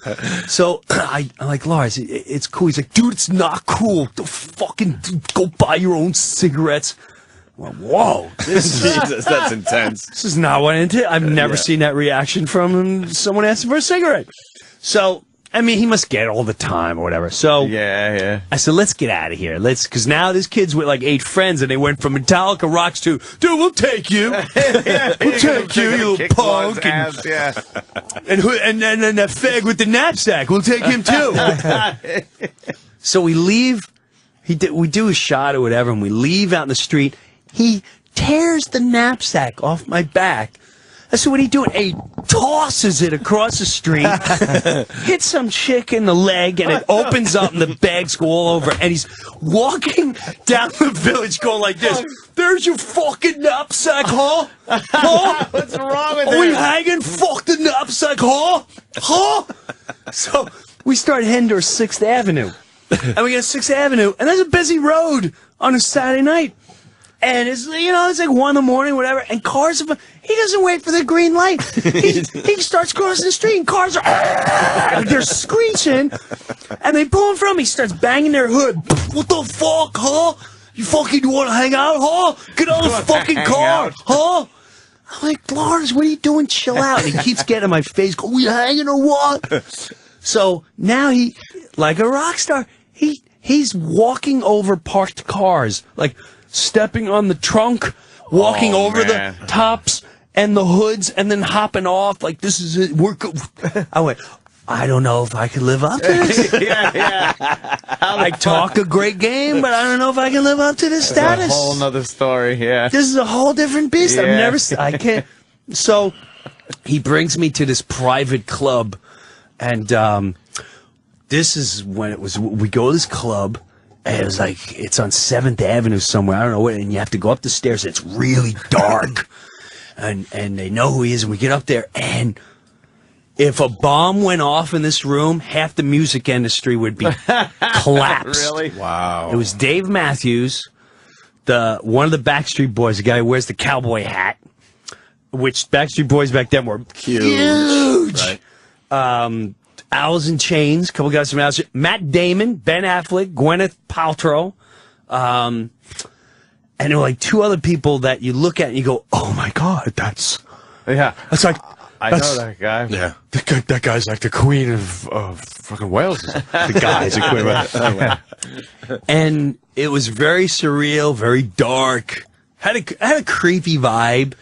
So I'm like, Lars, it's cool. He's like, dude, it's not cool. Don't fucking go buy your own cigarettes. Well, whoa, Jesus, that's intense. This is not what I intended. I've never seen that reaction from someone asking for a cigarette. So, I mean, he must get it all the time or whatever. So, I said, let's get out of here. Because now this kid's with like 8 friends, and they went from Metallica rocks to, dude, we'll take you. We'll take you, you little punk. And then that fag with the knapsack, we'll take him too. So we leave. We do a shot or whatever, and we leave out in the street. He tears the knapsack off my back. I said, what are you doing? He tosses it across the street, hits some chick in the leg, and it opens up, and the bags go all over. And he's walking down the village going like this. There's your fucking knapsack, huh? Huh? What's wrong with Are we hanging? Fuck the knapsack, huh? Huh? So we start heading to 6th Avenue. And we get 6th Avenue, and there's a busy road on a Saturday night. And it's, it's like 1 in the morning, whatever, and cars, he doesn't wait for the green light. He starts crossing the street, and cars are, they're screeching, and they pull in front of him. He starts banging their hood. What the fuck, huh? You fucking want to hang out, huh? Get out of the fucking car, huh? I'm like, Lars, what are you doing? Chill out. And he keeps getting in my face, go, we hanging or what? So now he, like a rock star, he's walking over parked cars, like stepping on the trunk, walking over the tops and the hoods, and then hopping off like this is it. I went, I don't know if I could live up to this. I talk a great game, but I don't know if I can live up to this status. That's a whole nother story, This is a whole different beast. I can't. So he brings me to this private club, and this is when it was, we go to this club, and it was like, it's on 7th Avenue somewhere, I don't know where, and you have to go up the stairs, and it's really dark, and they know who he is, and we get up there, and if a bomb went off in this room, half the music industry would be collapsed. Really? Wow. It was Dave Matthews, one of the Backstreet Boys, the guy who wears the cowboy hat, which Backstreet Boys back then were huge. Right. Alice in Chains, a couple guys from Alice. Matt Damon, Ben Affleck, Gwyneth Paltrow, and there were like two other people that you look at and you go, oh my God, that's like, I know that guy. Yeah. That guy's like the queen of fucking Wales. The guy's the queen of Wales. And it was very surreal, very dark, had a creepy vibe.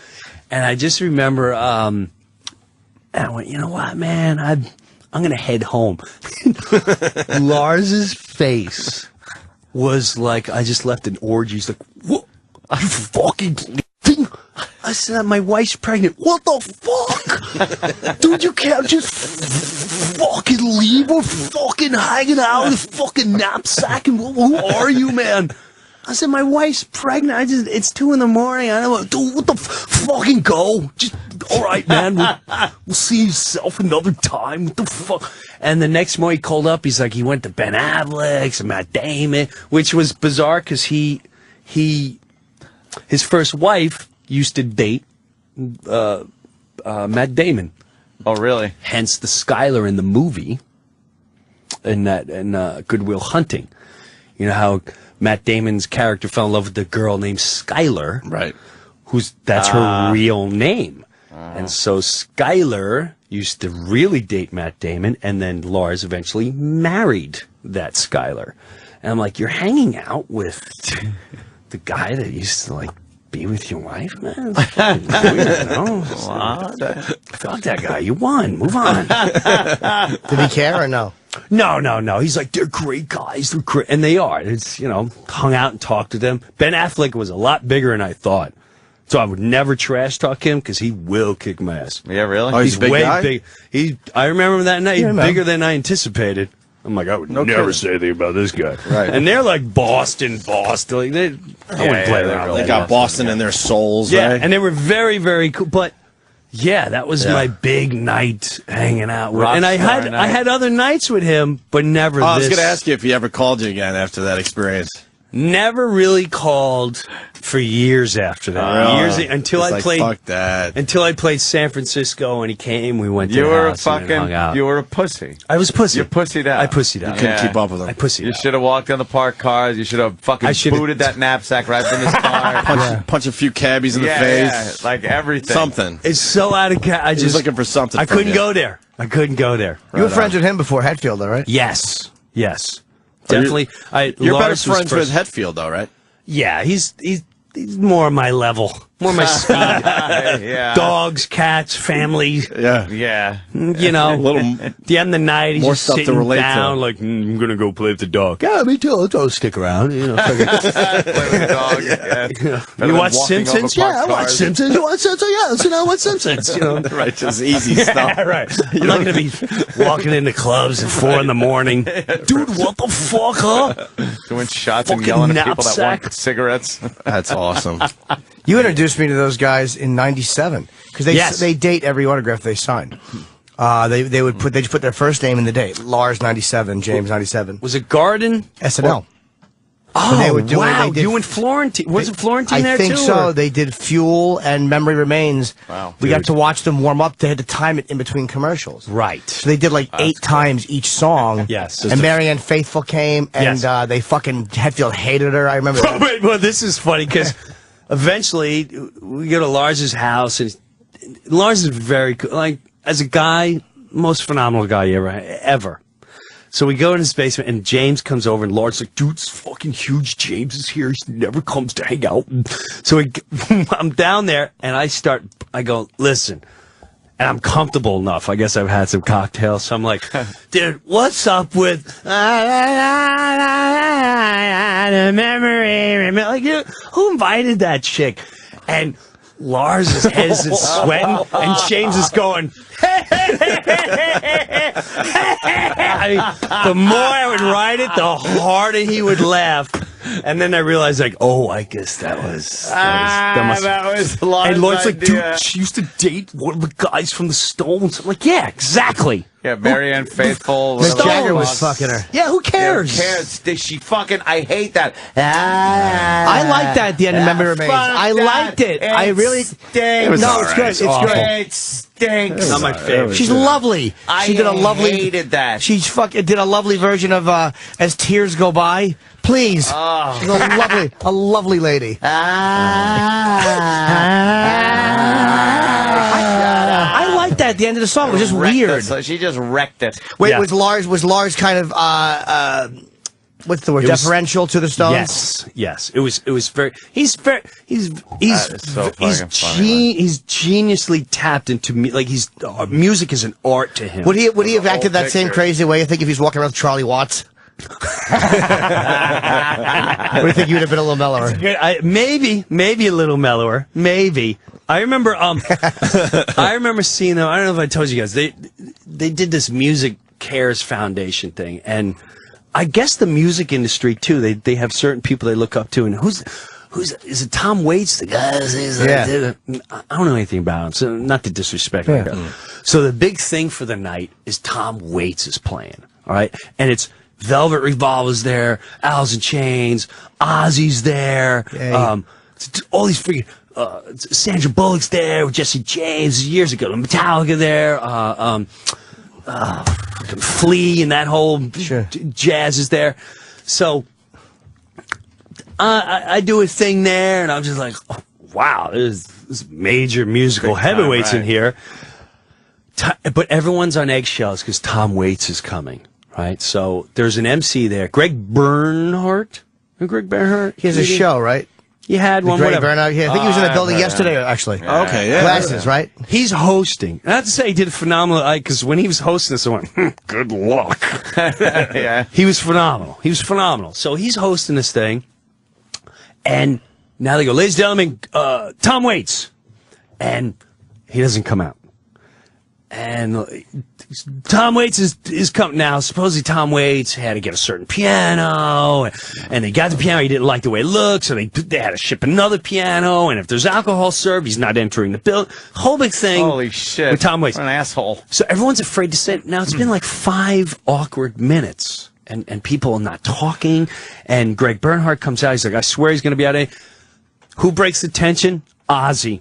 And I just remember, and I went, you know what, man, I'm going to head home. Lars's face was like, I just left an orgy. He's like, what? You fucking leaving? I said, my wife's pregnant. What the fuck? Dude, you can't just fucking leave. We're fucking hanging out with a fucking knapsack. And who are you, man? I said, my wife's pregnant. It's 2 a.m. I don't, dude, what the fucking go? Just, all right, man. We'll see yourself another time. What the fuck? And the next morning he called up. He's like, he went to Ben Affleck's and Matt Damon, which was bizarre because his first wife used to date Matt Damon. Oh, really? Hence the Skylar in the movie and Good Will Hunting. You know how Matt Damon's character fell in love with the girl named Skylar, right? That's her real name, and so Skylar used to really date Matt Damon, and then Lars eventually married that Skylar. And I'm like, you're hanging out with the guy that used to like be with your wife, man? It's fucking weird, no? Fuck that guy. You won. Move on. Did he care or no? No. He's like, they're great guys. They're great. And they are. It's, hung out and talked to them. Ben Affleck was a lot bigger than I thought. So I would never trash talk him because he will kick my ass. Yeah, really? Oh, he's a big guy? Big. I remember that night. He's bigger than I anticipated. I'm like, I would never say anything about this guy. Right. And they're like Boston. Like I wouldn't play around. They got Boston in their souls, yeah, right? and they were very, very cool. But yeah, that was my big night hanging out with. And I had other nights with him, but never this. I was going to ask you if he ever called you again after that experience. Never really called for years after that. Years until I played. Fuck that. Until I played San Francisco and he came. We went to the house and hung out. You were a pussy. I was pussy. You pussied out. I pussied out. You couldn't keep up with him. I pussied out. You should have walked on the parked cars. You should have fucking booted that knapsack right from his car. Punch a few cabbies in the face. Yeah, like everything. Something. It's so out of I was looking for something. I couldn't go there. You were friends with him before Hetfield, though, right? Yes. Definitely. You're better friends with Hetfield, though, right? Yeah, he's more my level, more my speed. Yeah. Dogs, cats, family. Yeah. A little. At the end of the night, he's more just stuff to sitting relate down, to. like I'm gonna go play with the dog. Yeah, me too. I'll stick around. Play with the dog. Yeah. You watch Simpsons? Yeah, I watch Simpsons. You watch Simpsons? Yeah, listen, I watch Simpsons. Right, just easy stuff. Yeah, right. I'm not gonna be walking into clubs at 4 a.m. Dude, what the fuck, huh? Doing shots Fucking and yelling at people knapsack. that want cigarettes. That's awesome. You introduced me to those guys in '97 because they date every autograph they sign. They just put their first name in the date. Lars '97, James '97. Was it Garden? SNL. Oh, they would do wow. They did, you and Florentine. Was it Florentine there, too? I think so. Or? They did Fuel and Memory Remains. Wow. We got to watch them warm up. They had to time it in between commercials. Right. So they did like 8 times each song. Yes. And Marianne Faithfull came, and they fucking, Hetfield hated her. I remember that. Wait, well, this is funny, because eventually we go to Lars's house, and Lars is very cool. Like, as a guy, most phenomenal guy ever. So we go in his basement, and James comes over, and Lars like, dude, it's fucking huge. James is here. He never comes to hang out. So I'm down there, and I go, listen, and I'm comfortable enough. I guess I've had some cocktails, so I'm like, dude, what's up with the memory? Like, who invited that chick? And Lars's head is sweating, and James is going, the more I would write it, the harder he would laugh. And then I realized, like, oh, I guess that was Lars' And Lord's like, idea. dude, she used to date one of the guys from the Stones. I'm like, yeah, exactly. Yeah, Marianne Faithfull. Mick Jagger was Stones. fucking her. Yeah, who cares? Who cares? She fucking. I hate that. I liked that at the end of Memory Remains. I liked it. I really. Stinks. No, it's good. It's great. It stinks. Not my favorite. She's lovely. She did a lovely. Hated that. She did a lovely version of "As Tears Go By." Please, she's a lovely lady. I liked that at the end of the song. It was just weird. She just wrecked it. Wait, Yeah. was Lars kind of what's the word? Deferential to the Stones? Yes. It was very. He's so fucking funny, he's geniusly tapped into me. Like music is an art to him. Would he have acted that same crazy way? I think if he's walking around with Charlie Watts. What do you think? You would have been a little mellower. Maybe a little mellower. Maybe. I remember seeing them. I don't know if I told you guys. They did this Music Cares Foundation thing, and I guess the music industry too. They have certain people they look up to, and who's is it Tom Waits? The guy I don't know anything about him, so not to disrespect him. So the big thing for the night is Tom Waits is playing. All right, and it's Velvet Revolver's there, Alice in Chains, Ozzy's there, all these freaking Sandra Bullock's there with Jesse James years ago, Metallica there, Flea and that whole jazz is there. So I do a thing there, and I'm just like, oh, wow, there's major musical heavyweights in here. But everyone's on eggshells because Tom Waits is coming. Right, so there's an MC there, Greg Bernhardt. Greg Bernhardt. He has a show, right? He had one. Greg Bernhardt. Yeah, I think he was in the building yesterday, actually. Okay, yeah. Glasses, right? He's hosting. I have to say, he did phenomenal. Because when he was hosting this, I went, "Good luck." Yeah, he was phenomenal. So he's hosting this thing, and now they go, "Ladies and gentlemen, Tom Waits," and he doesn't come out. And Tom Waits is coming now. Supposedly Tom Waits had to get a certain piano, and they got the piano. He didn't like the way it looked, so they had to ship another piano. And if there's alcohol served, he's not entering the bill. Whole big thing. Holy shit! With Tom Waits, what an asshole. So everyone's afraid to say it. Now it's been like 5 awkward minutes, and people are not talking. And Greg Bernhardt comes out. He's like, "I swear he's going to be out." Who breaks the tension? Ozzy.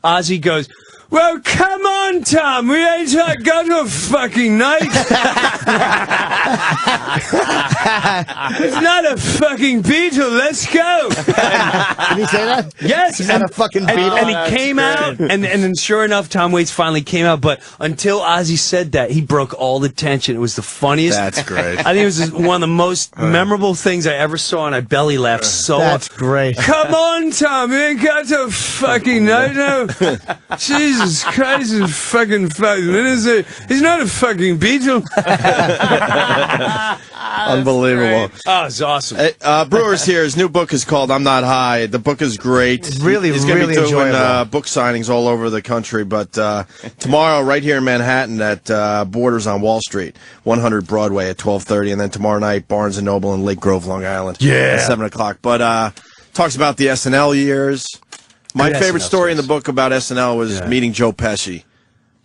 Ozzy goes, "Well, come on, Tom. We ain't got no fucking night. It's not a fucking Beatle. Let's go." Did he say that? Yes. He's not a fucking Beatle. And he came out, and then sure enough, Tom Waits finally came out. But until Ozzy said that, he broke all the tension. It was the funniest. That's great. I think it was one of the most memorable things I ever saw, and I belly laughed so hard. That's great. Come on, Tom. You ain't got no fucking night now. Jesus Christ, it's fucking 5 minutes. He's not a fucking Beatle. Unbelievable. Oh, it's awesome. Breuer's here. His new book is called "I'm Not High." The book is great. It's really, He's going to really be doing enjoyable. book signings all over the country. But tomorrow, right here in Manhattan at Borders on Wall Street, 100 Broadway at 12:30, and then tomorrow night, Barnes & Noble in Lake Grove, Long Island, at 7 o'clock. But talks about the SNL years. My favorite story in the book about SNL was meeting Joe Pesci.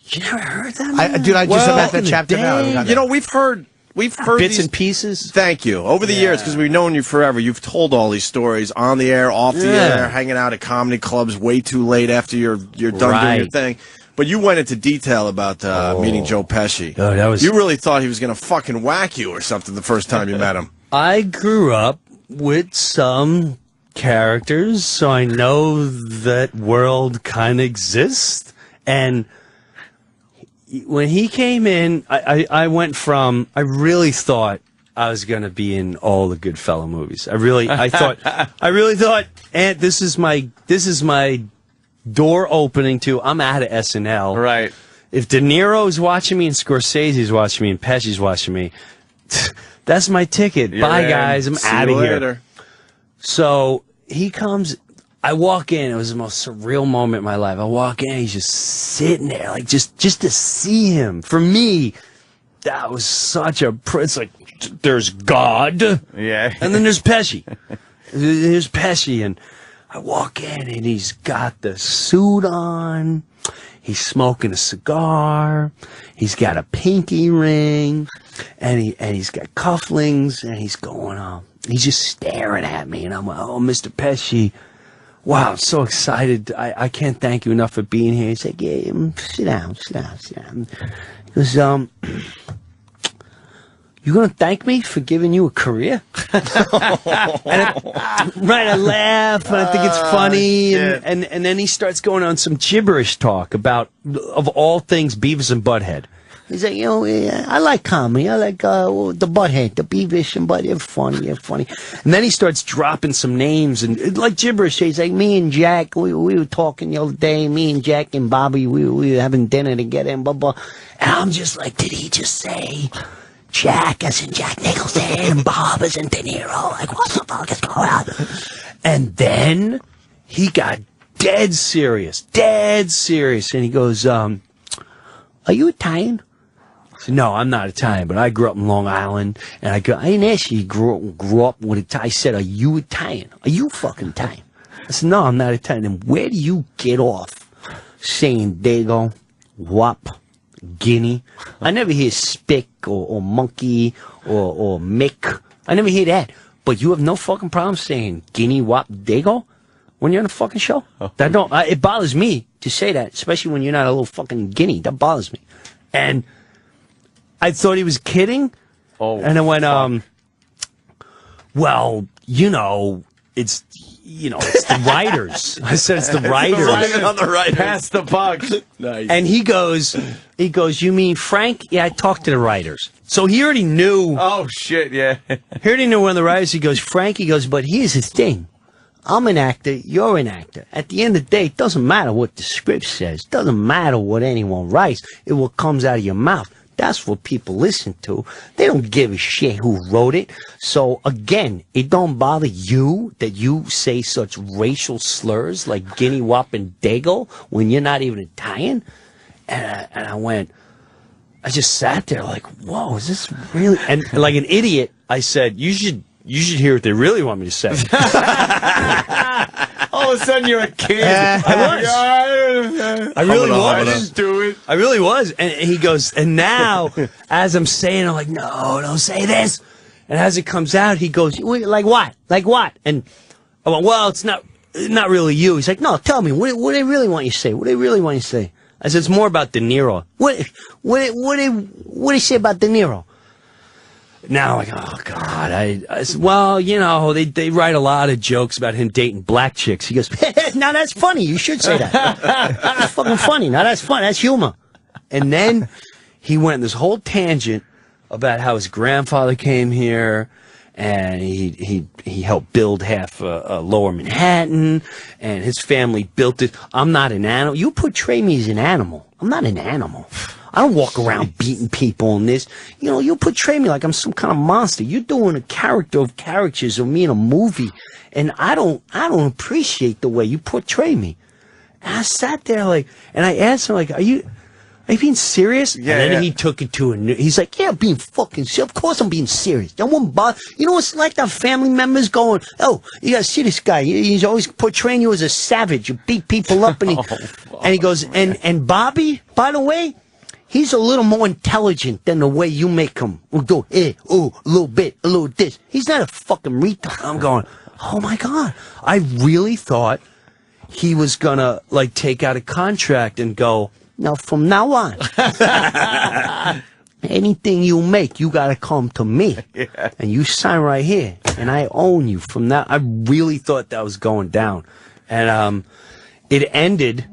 You never heard that, man? Dude, I just about that in the chapter day. now. You know, we've heard Bits these and pieces. Thank you. Over the years, because we've known you forever, you've told all these stories on the air, off the air, hanging out at comedy clubs way too late after you're done doing your thing. But you went into detail about meeting Joe Pesci. Oh, that was. You really thought he was going to fucking whack you or something the first time you met him. I grew up with some characters, so I know that world kind of exists. And when he came in, I went from, I really thought I was going to be in all the Goodfellas movies. I really thought, and this is my door opening to, I'm out of SNL. Right. If De Niro's watching me and Scorsese's watching me and Pesci's watching me, that's my ticket. Bye, guys. I'm out of here. So he comes, I walk in, it was the most surreal moment in my life. I walk in, he's just sitting there, like just to see him. For me, that was such a, it's like, there's God. Yeah. And then there's Pesci. There's Pesci, and I walk in, and he's got the suit on. He's smoking a cigar. He's got a pinky ring, and he's got cufflinks, and he's going on. He's just staring at me, and I'm like, oh, Mr. Pesci, wow, I'm so excited. I can't thank you enough for being here. He's like, yeah, sit down. He goes, you gonna thank me for giving you a career? I laugh, and I think it's funny, and then he starts going on some gibberish talk about, of all things, Beavis and Butthead. He's like, I like comedy. I like the Butthead, the Beavis and Butthead. They're funny. And then he starts dropping some names, and like gibberish. He's like, me and Jack, we were talking the other day. Me and Jack and Bobby, we were having dinner together, and blah, blah. And I'm just like, did he just say Jack as in Jack Nicholson and Bob as in De Niro? Like, what the fuck is going on? And then he got dead serious. And he goes, are you Italian? I said, no, I'm not Italian, but I grew up in Long Island, and I didn't ask you, you grew up with Italian. I said, are you Italian? Are you fucking Italian? I said, no, I'm not Italian. And where do you get off saying Dago, Wop, Guinea? I never hear Spick or Monkey or Mick. I never hear that. But you have no fucking problem saying Guinea, Wop, Dago when you're on a fucking show? That don't. It bothers me to say that, especially when you're not a little fucking Guinea. That bothers me. And I thought he was kidding. And I went, well, it's the writers. I said, it's the writers. On the writers. Pass the buck. Nice. And he goes, you mean Frank? Yeah, I talked to the writers. So he already knew. Oh, shit, yeah. He already knew one of the writers. He goes, Frank, but here's the thing. I'm an actor, you're an actor. At the end of the day, it doesn't matter what the script says. It doesn't matter what anyone writes. It what comes out of your mouth. That's what people listen to. They don't give a shit who wrote it. So, again, it don't bother you that you say such racial slurs like Guinea, Wop, and Dago when you're not even Italian? And I just sat there like, whoa, is this really? And like an idiot, I said, you should hear what they really want me to say. All of a sudden, you're a kid. I really was. I didn't do it. I really was. And he goes, and now, as I'm saying, I'm like, no, don't say this. And as it comes out, he goes, like what? Like what? And I went, well, it's not really you. He's like, no, tell me, what do they really want you to say? What do they really want you to say? I said, it's more about De Niro. What do they say about De Niro? Now, like, oh, God, I said, well, they write a lot of jokes about him dating black chicks. He goes, now that's funny. You should say that. That's fucking funny. Now that's funny. That's humor. And then he went on this whole tangent about how his grandfather came here and he helped build half Lower Manhattan, and his family built it. I'm not an animal. You portray me as an animal. I'm not an animal. I don't walk around beating people in this. You portray me like I'm some kind of monster. You're doing a character of characters of me in a movie, and I don't appreciate the way you portray me. And I sat there and I asked him are you being serious? Yeah, and then he took it to he's like, yeah, I'm being fucking serious. Of course I'm being serious. That won't bother. It's like the family members going, oh, you gotta see this guy. He's always portraying you as a savage. You beat people up, and he goes, and Bobby, by the way, he's a little more intelligent than the way you make him. We'll do, a little bit, a little this. He's not a fucking retard. I'm going, oh my God. I really thought he was gonna, take out a contract and go, now, from now on, anything you make, you gotta come to me. Yeah. And you sign right here. And I own you from now. I really thought that was going down. And it ended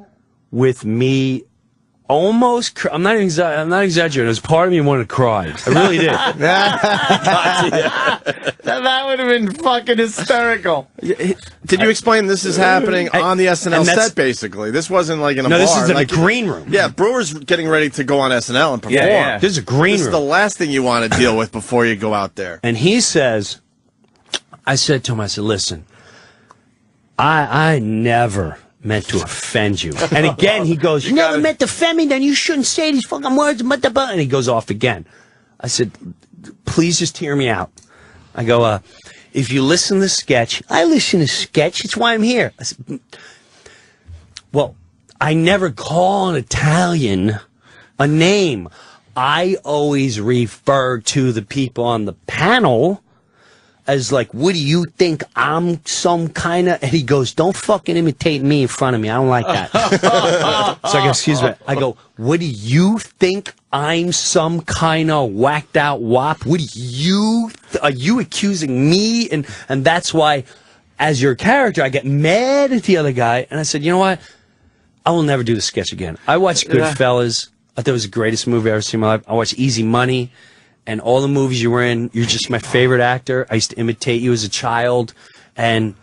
with me almost, I'm not exaggerating. There's part of me wanted to cry. I really did. That would have been fucking hysterical. Did you explain this is happening on the SNL set, basically? This wasn't in a bar. No, this is in a green room. Yeah, Breuer's getting ready to go on SNL and perform. Yeah. This is a green room. This is the last thing you want to deal with before you go out there. And he says, I said to him, listen, I never meant to offend you. And again, he goes, you never meant to offend me, then you shouldn't say these fucking words. And he goes off again. I said, please just hear me out. I go, if you listen to the sketch, I listen to sketch. It's why I'm here. I said, well, I never call an Italian a name. I always refer to the people on the panel as like, what do you think? I'm some kind of... And he goes, don't fucking imitate me in front of me. I don't like that. So I go, excuse me. I go, what do you think? I'm some kind of whacked out wop? What do you... Are you accusing me? And that's why, as your character, I get mad at the other guy. And I said, you know what? I will never do the sketch again. I watched Goodfellas. I thought it was the greatest movie I've ever seen in my life. I watched Easy Money. And all the movies you were in, you're just my favorite actor. I used to imitate you as a child. And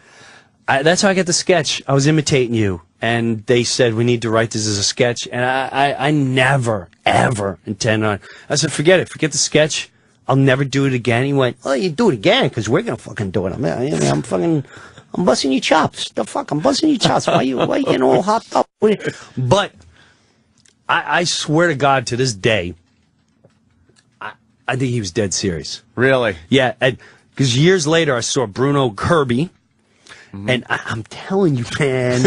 that's how I got the sketch. I was imitating you. And they said, we need to write this as a sketch. And I never, ever intend on... I said, forget it. Forget the sketch. I'll never do it again. He went, oh, you do it again because we're going to fucking do it. I'm busting your chops. The fuck? I'm busting your chops. Why you getting all hopped up with it? But I swear to God, to this day, I think he was dead serious. Really? Yeah, because years later I saw Bruno Kirby, and I'm telling you, man,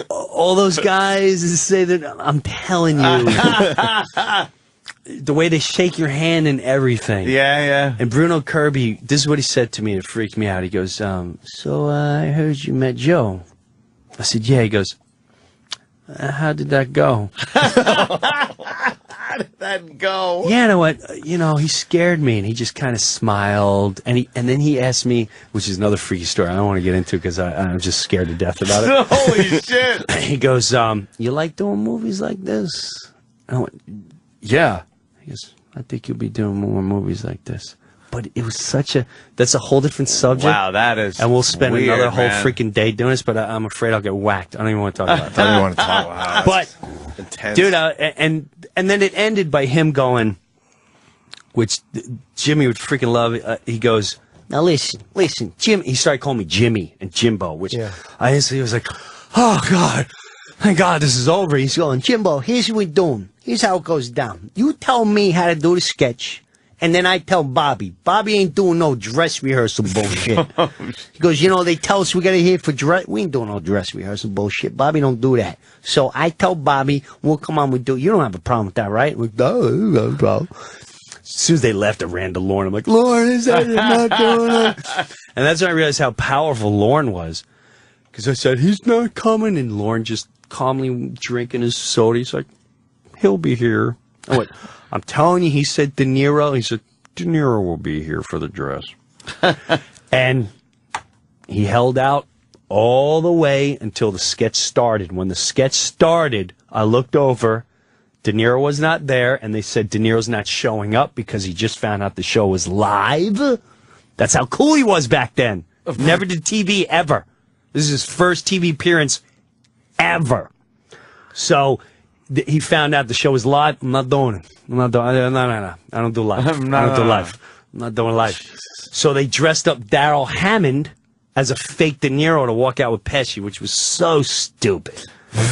all those guys say that. I'm telling you, the way they shake your hand and everything. Yeah. And Bruno Kirby, this is what he said to me. It freaked me out. He goes, "So I heard you met Joe." I said, "Yeah." He goes, "How did that go?" How did that go? Yeah, you know what? He scared me, and he just kind of smiled, and then he asked me, which is another freaky story. I don't want to get into because I'm just scared to death about it. Holy shit! He goes, "You like doing movies like this?" I went, "Yeah." He goes, "I think you'll be doing more movies like this." But it was that's a whole different subject. Wow, that is. And we'll spend weird, another whole man. freaking day doing this, but I'm afraid I'll get whacked. I don't even want to talk about it. I don't even want to talk about it. But, intense. dude, and then it ended by him going, which Jimmy would freaking love. He goes, "Now listen, Jim." He started calling me Jimmy and Jimbo, which I instantly was like, "Oh God, thank God this is over." He's going, "Jimbo, here's what we're doing. Here's how it goes down. You tell me how to do the sketch, and then I tell Bobby. Bobby ain't doing no dress rehearsal bullshit." He goes, "You know, they tell us we got to hear for dress. We ain't doing no dress rehearsal bullshit. Bobby don't do that. So I tell Bobby, we'll come on, we do. You don't have a problem with that, right?" We're, no problem. As soon as they left, I ran to Lorne. I'm like, "Lorne, is that not doing it?" And that's when I realized how powerful Lorne was. Because I said, "He's not coming." And Lorne just calmly drinking his soda. He's like, "He'll be here." I went, "I'm telling you," he said, "De Niro." He said, "De Niro will be here for the dress." And he held out all the way until the sketch started. When the sketch started, I looked over. De Niro was not there, and they said De Niro's not showing up because he just found out the show was live. That's how cool he was back then. Never did TV ever. This is his first TV appearance ever. So he found out the show was live. I'm not doing it. I'm not doing it. No. I don't do live. I don't do live. I'm not doing live. So they dressed up Daryl Hammond as a fake De Niro to walk out with Pesci, which was so stupid.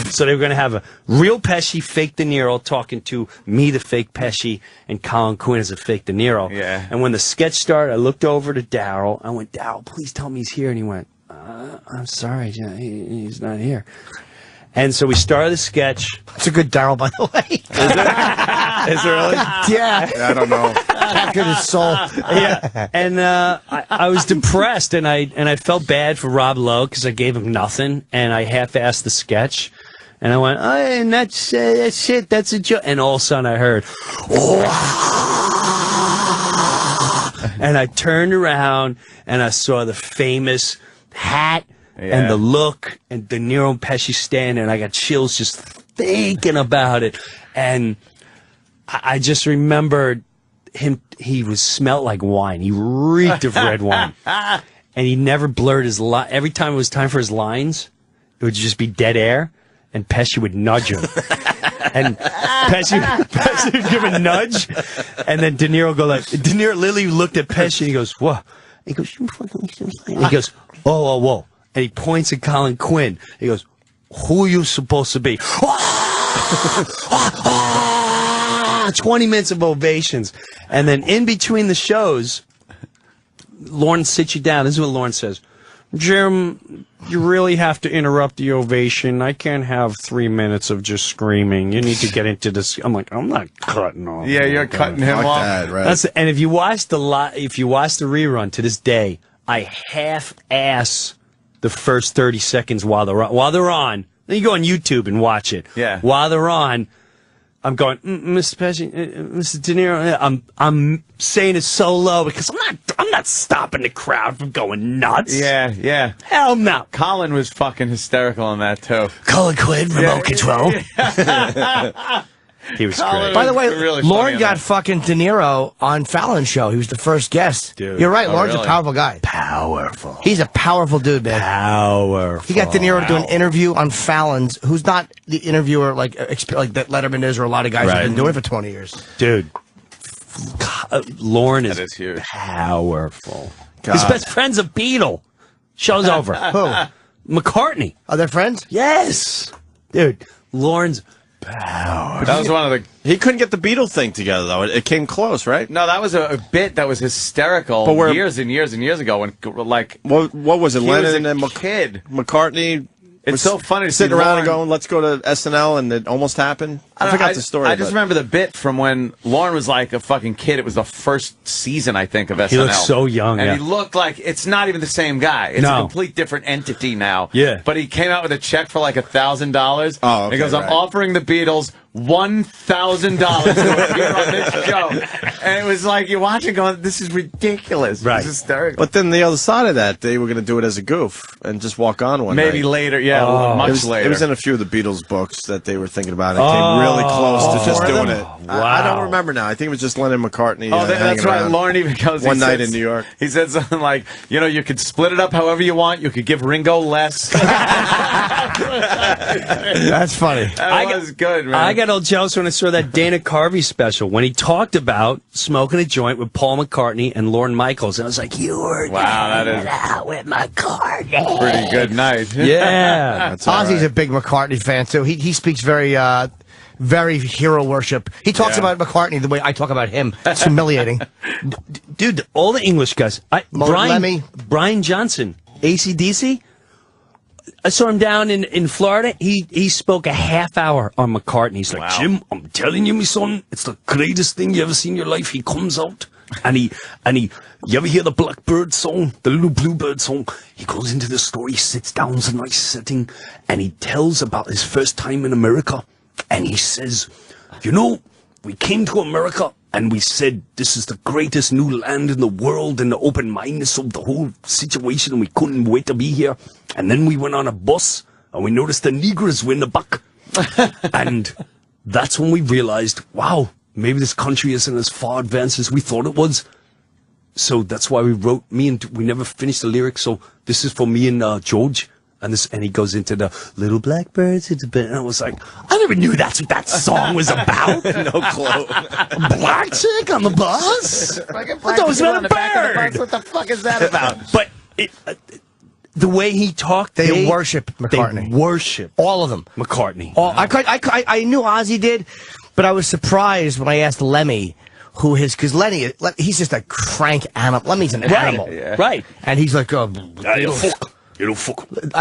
So they were going to have a real Pesci, fake De Niro, talking to me, the fake Pesci, and Colin Quinn as a fake De Niro. Yeah. And when the sketch started, I looked over to Daryl. I went, "Daryl, please tell me he's here." And he went, "I'm sorry, he's not here." And so we started the sketch. It's a good Daryl, by the way. Is there really? Yeah. I don't know. Good his soul. Yeah. And I was depressed, and I felt bad for Rob Lowe because I gave him nothing, and I half-assed the sketch. And I went, "Oh, and that's it. That's a joke." And all of a sudden I heard, and I turned around, and I saw the famous hat and the look, and De Niro and Pesci standing, and I got chills just thinking about it. And I just remembered him. He smelled like wine. He reeked of red wine. And he never blurred his line. Every time it was time for his lines, it would just be dead air, and Pesci would nudge him. And Pesci would give a nudge, and then De Niro would go like, De Niro literally looked at Pesci, and he goes, "What?" He goes, and he goes, whoa. And he points at Colin Quinn. He goes, "Who are you supposed to be?" 20 minutes of ovations. And then in between the shows, Lorne sits you down. This is what Lorne says. Jim, you really have to interrupt the ovation. I can't have 3 minutes of just screaming. You need to get into this. I'm like, I'm not cutting off. Yeah, you're cutting him Fuck off. that, right? And if you watch the rerun to this day, I half-ass the first 30 seconds while they're on. Then you go on YouTube and watch it. Yeah. While they're on, I'm going, Mr. Pesci, Mr. De Niro. I'm saying it so low because I'm not stopping the crowd from going nuts. Yeah. Hell no. Colin was fucking hysterical on that too. Colin Quinn, remote control. He was Colin great. By the way, really Lauren funny got on fucking De Niro on Fallon's show. He was the first guest. Dude. You're right. Oh, Lauren's really? a powerful guy. Powerful. He's a powerful dude, man. Powerful. He got De Niro to do an interview on Fallon's, who's not the interviewer like that Letterman is, or a lot of guys have been doing it for 20 years. Dude. Lauren That is is huge. powerful. God. His best friend's a Beatle. Show's over. Who? McCartney. Are they friends? Yes. Dude, Lauren's power. That was one of the. He couldn't get the Beatle thing together, though. It came close, right? No, that was a bit that was hysterical But years and years and years ago when like What was it? he was Lennon a and kid. McCartney. It's was so funny to sitting see around Lauren- and going, "Let's go to SNL," and it almost happened. I forgot the story. I just remember the bit from when Lauren was like a fucking kid. It was the first season, I think, of SNL. He looked so young, and yeah. he looked like it's not even the same guy. It's No. a complete different entity now. Yeah. But he came out with a check for like $1,000. Oh, okay, he goes, "I'm right. offering the Beatles $1,000 to appear on this show," and it was like you're watching, going, "This is ridiculous." Right. It's hysterical. But then the other side of that, they were going to do it as a goof and just walk on one Maybe night. later, yeah, much later. It was in a few of the Beatles books that they were thinking about. It came really close to just for doing them? it. I Wow. don't remember now. I think it was just Lennon McCartney. Oh, that's hanging right. around. Lauren even goes One he night says- in New York. He said something like, you could split it up however you want. You could give Ringo less. That's funny. That was good, man. I got all jealous when I saw that Dana Carvey special when he talked about smoking a joint with Paul McCartney and Lorne Michaels. And I was like, you were Wow, that is out with McCartney. pretty good night. Yeah. That's all Ozzy's right. a big McCartney fan too. He speaks very hero worship. He talks Yeah. about McCartney the way I talk about him. It's humiliating. Dude, all the English guys. Lemmy. Brian Johnson, AC/DC. I saw him down in Florida. He spoke a half hour on McCartney. He's like, Wow. Jim, I'm telling you, my son, it's the greatest thing you ever seen in your life. He comes out and you ever hear the Blackbird song, the little Bluebird song? He goes into the store, he sits down, it's a nice setting, and he tells about his first time in America. And he says, we came to America and we said, this is the greatest new land in the world, and the open-mindedness of the whole situation, and we couldn't wait to be here. And then we went on a bus and we noticed the Negroes were in the back. And that's when we realized, wow, maybe this country isn't as far advanced as we thought it was. So that's why we wrote, we never finished the lyrics. So this is for me and George. And he goes into the little blackbirds. And I was like, I never knew that's what that song was about. No clue. A black chick on the bus? I thought it was about a bird. What the fuck is that about? But the way he talked, They worship McCartney. They worship All of them. McCartney. I knew Ozzy did, but I was surprised when I asked Lemmy because Lenny, he's just a crank animal. Lemmy's an animal. Right. And he's like, I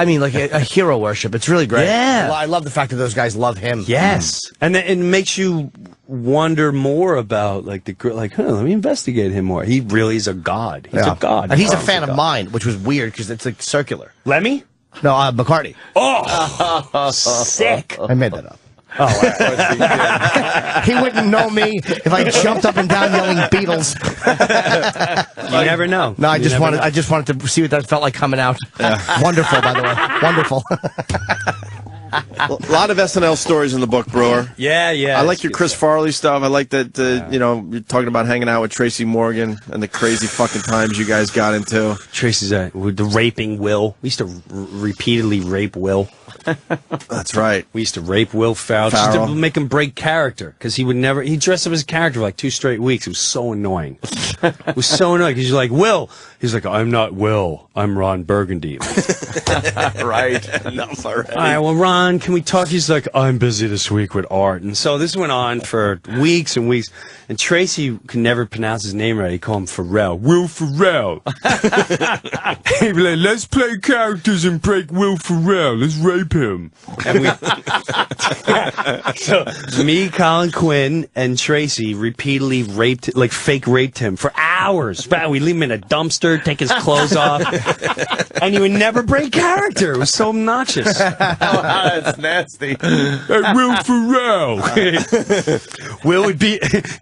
mean, like a hero worship. It's really great. Yeah. I love the fact that those guys love him. Yes. And then it makes you wonder more about, let me investigate him more. He really is a god. He's a god. And he's a fan of mine, which was weird because it's like circular. Lemmy? No, McCartney. Oh, sick. I made that up. Oh, He wouldn't know me if I jumped up and down yelling Beatles. you never know. No, I just wanted to see what that felt like coming out. Wonderful, by the way. Wonderful. A lot of SNL stories in the book, Breuer. Yeah. I like your Chris Farley stuff. I like that, you're talking about hanging out with Tracy Morgan and the crazy fucking times you guys got into. Tracy's with the raping Will. We used to repeatedly rape Will. That's right. We used to rape Will Ferrell just to make him break character because he would never. He dressed up as a character for like 2 straight weeks. It was so annoying. It was so annoying because you're like, Will. He's like, I'm not Will. I'm Ron Burgundy. Right. Enough already. All right, well, Ron, can we talk? He's like, I'm busy this week with art. And so this went on for weeks and weeks. And Tracy could never pronounce his name right. He called him Ferrell. Will Ferrell. He'd be like, let's play characters and break Will Ferrell. Let's rape him. And we, so me, Colin Quinn, and Tracy repeatedly fake raped him for hours. We leave him in a dumpster, take his clothes off. And he would never break character. It was so obnoxious. That's nasty. Will Ferrell.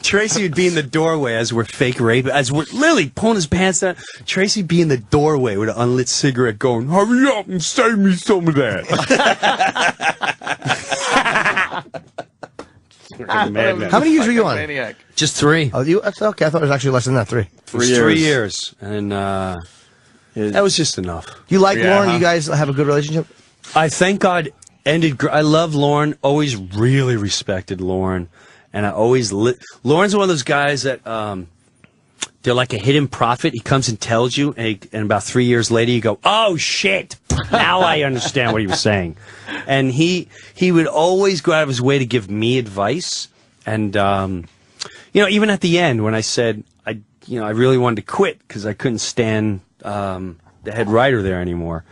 Tracy would be in the doorway as we're fake raping, as we're literally pulling his pants down. Tracy would be in the doorway with an unlit cigarette going, hurry up and save me some of that. How many years were you on? Maniac. Just 3. Oh, that's okay. I thought it was actually less than that. 3. 3 years. And that was just enough. You like Lauren? You guys have a good relationship? I thank God ended. I love Lauren. Always really respected Lauren, and I always Lauren's one of those guys that they're like a hidden prophet. He comes and tells you, and about 3 years later, you go, "Oh shit! Now I understand what he was saying." And he would always go out of his way to give me advice, and even at the end when I said I really wanted to quit because I couldn't stand the head writer there anymore,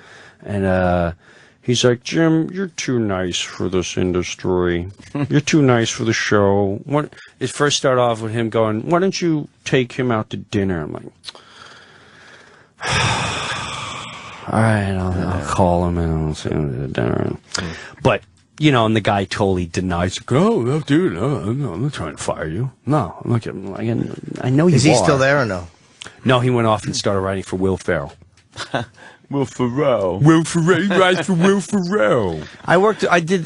and he's like, Jim, you're too nice for this industry. You're too nice for the show. It first started off with him going, why don't you take him out to dinner? I'm like, all right, I'll call him and I'll see him to dinner. But, and the guy totally denies. Oh, no, dude, no, I'm not trying to fire you. No, look, I know you are. Is he still there or no? No, he went off and started writing for Will Ferrell. Will Ferrell. Will Ferrell. He writes for Will Ferrell. I did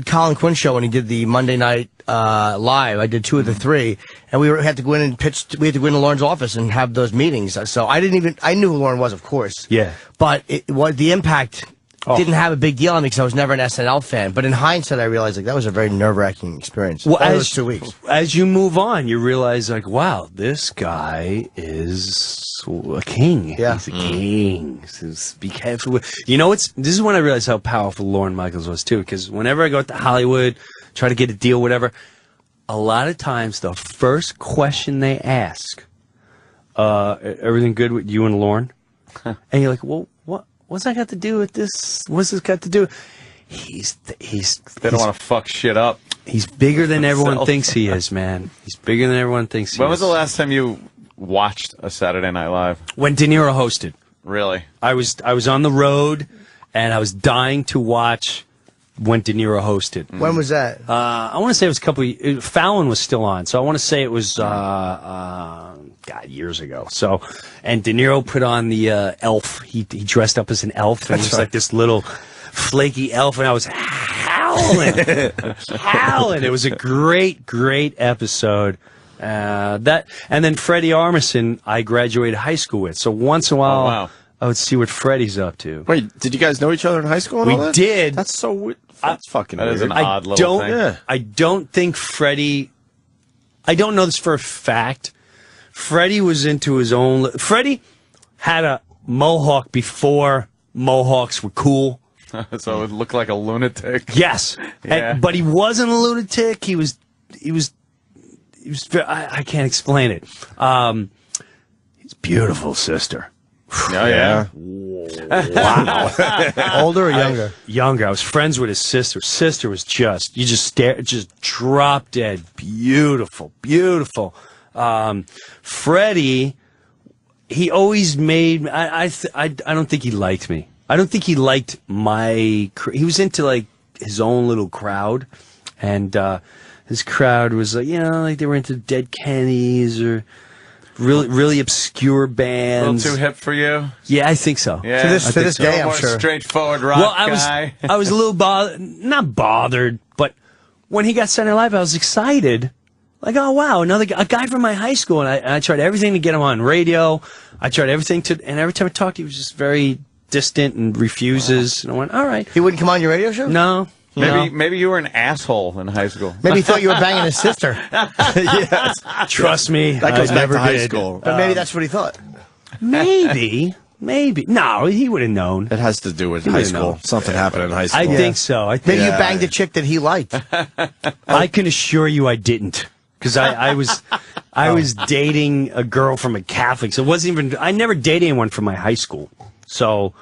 Colin Quinn show when he did the Monday night live. I did 2 of the 3, and we had to go in and pitch. We had to go into Lauren's office and have those meetings. So I knew who Lauren was, of course. Yeah. But the impact didn't have a big deal on me because I was never an SNL fan. But in hindsight, I realized that was a very nerve-wracking experience. Well, those 2 weeks. As you move on, you realize wow, this guy is a king. Yeah. He's a king. Be careful. This is when I realized how powerful Lorne Michaels was too. Because whenever I go to Hollywood, try to get a deal, whatever, a lot of times the first question they ask, everything good with you and Lorne? And you're like, well, what's that got to do with this? What's this got to do? They don't want to fuck shit up. He's bigger than everyone thinks he is, man. He's bigger than everyone thinks he is. When was the last time you watched a Saturday Night Live? When De Niro hosted. Really? I was on the road, and I was dying to watch when De Niro hosted. When was that? I want to say it was Fallon was still on, so I want to say it was years ago. So, and De Niro put on the elf. He dressed up as an elf, and he was like this little flaky elf, and I was howling. It was a great episode. And then Freddie Armisen, I graduated high school with. So once in a while, I would see what Freddie's up to. Wait, did you guys know each other in high school? And all that? Did. That's so weird. That's fucking that weird. is an odd little thing. Yeah. I don't think Freddie. I don't know this for a fact. Freddie was into his own. Freddie had a mohawk before mohawks were cool. So it would look like a lunatic. Yes, Yeah. but he wasn't a lunatic. He was. I can't explain it. His beautiful sister. Oh, yeah. Wow. Older or younger? Younger. I was friends with his sister. Sister was just drop dead beautiful. Freddie, he always made. I don't think he liked me. I don't think he liked my. He was into like his own little crowd, and his crowd was like they were into Dead Kennedys or really obscure bands. A little too hip for you? Yeah, I think so. Yeah. To this day, I'm more sure. Straightforward rock guy. I was a little not bothered, but when he got Saturday Night Live, I was excited. Like, oh wow, a guy from my high school, and I tried everything to get him on radio. I tried everything and every time I talked, he was just very distant and refuses. And I went, all right. He wouldn't come on your radio show? No. Maybe you were an asshole in high school. Maybe he thought you were banging his sister. Yes. Trust me, That goes I back never to high did. school. But maybe that's what he thought. Maybe. No, he would have known. It has to do with He high would've school. known. Something happened in high school. I think so. Maybe you Yeah. banged a chick that he liked. I can assure you I didn't. Because I was dating a girl from a Catholic. So it wasn't even, I never dated anyone from my high school. So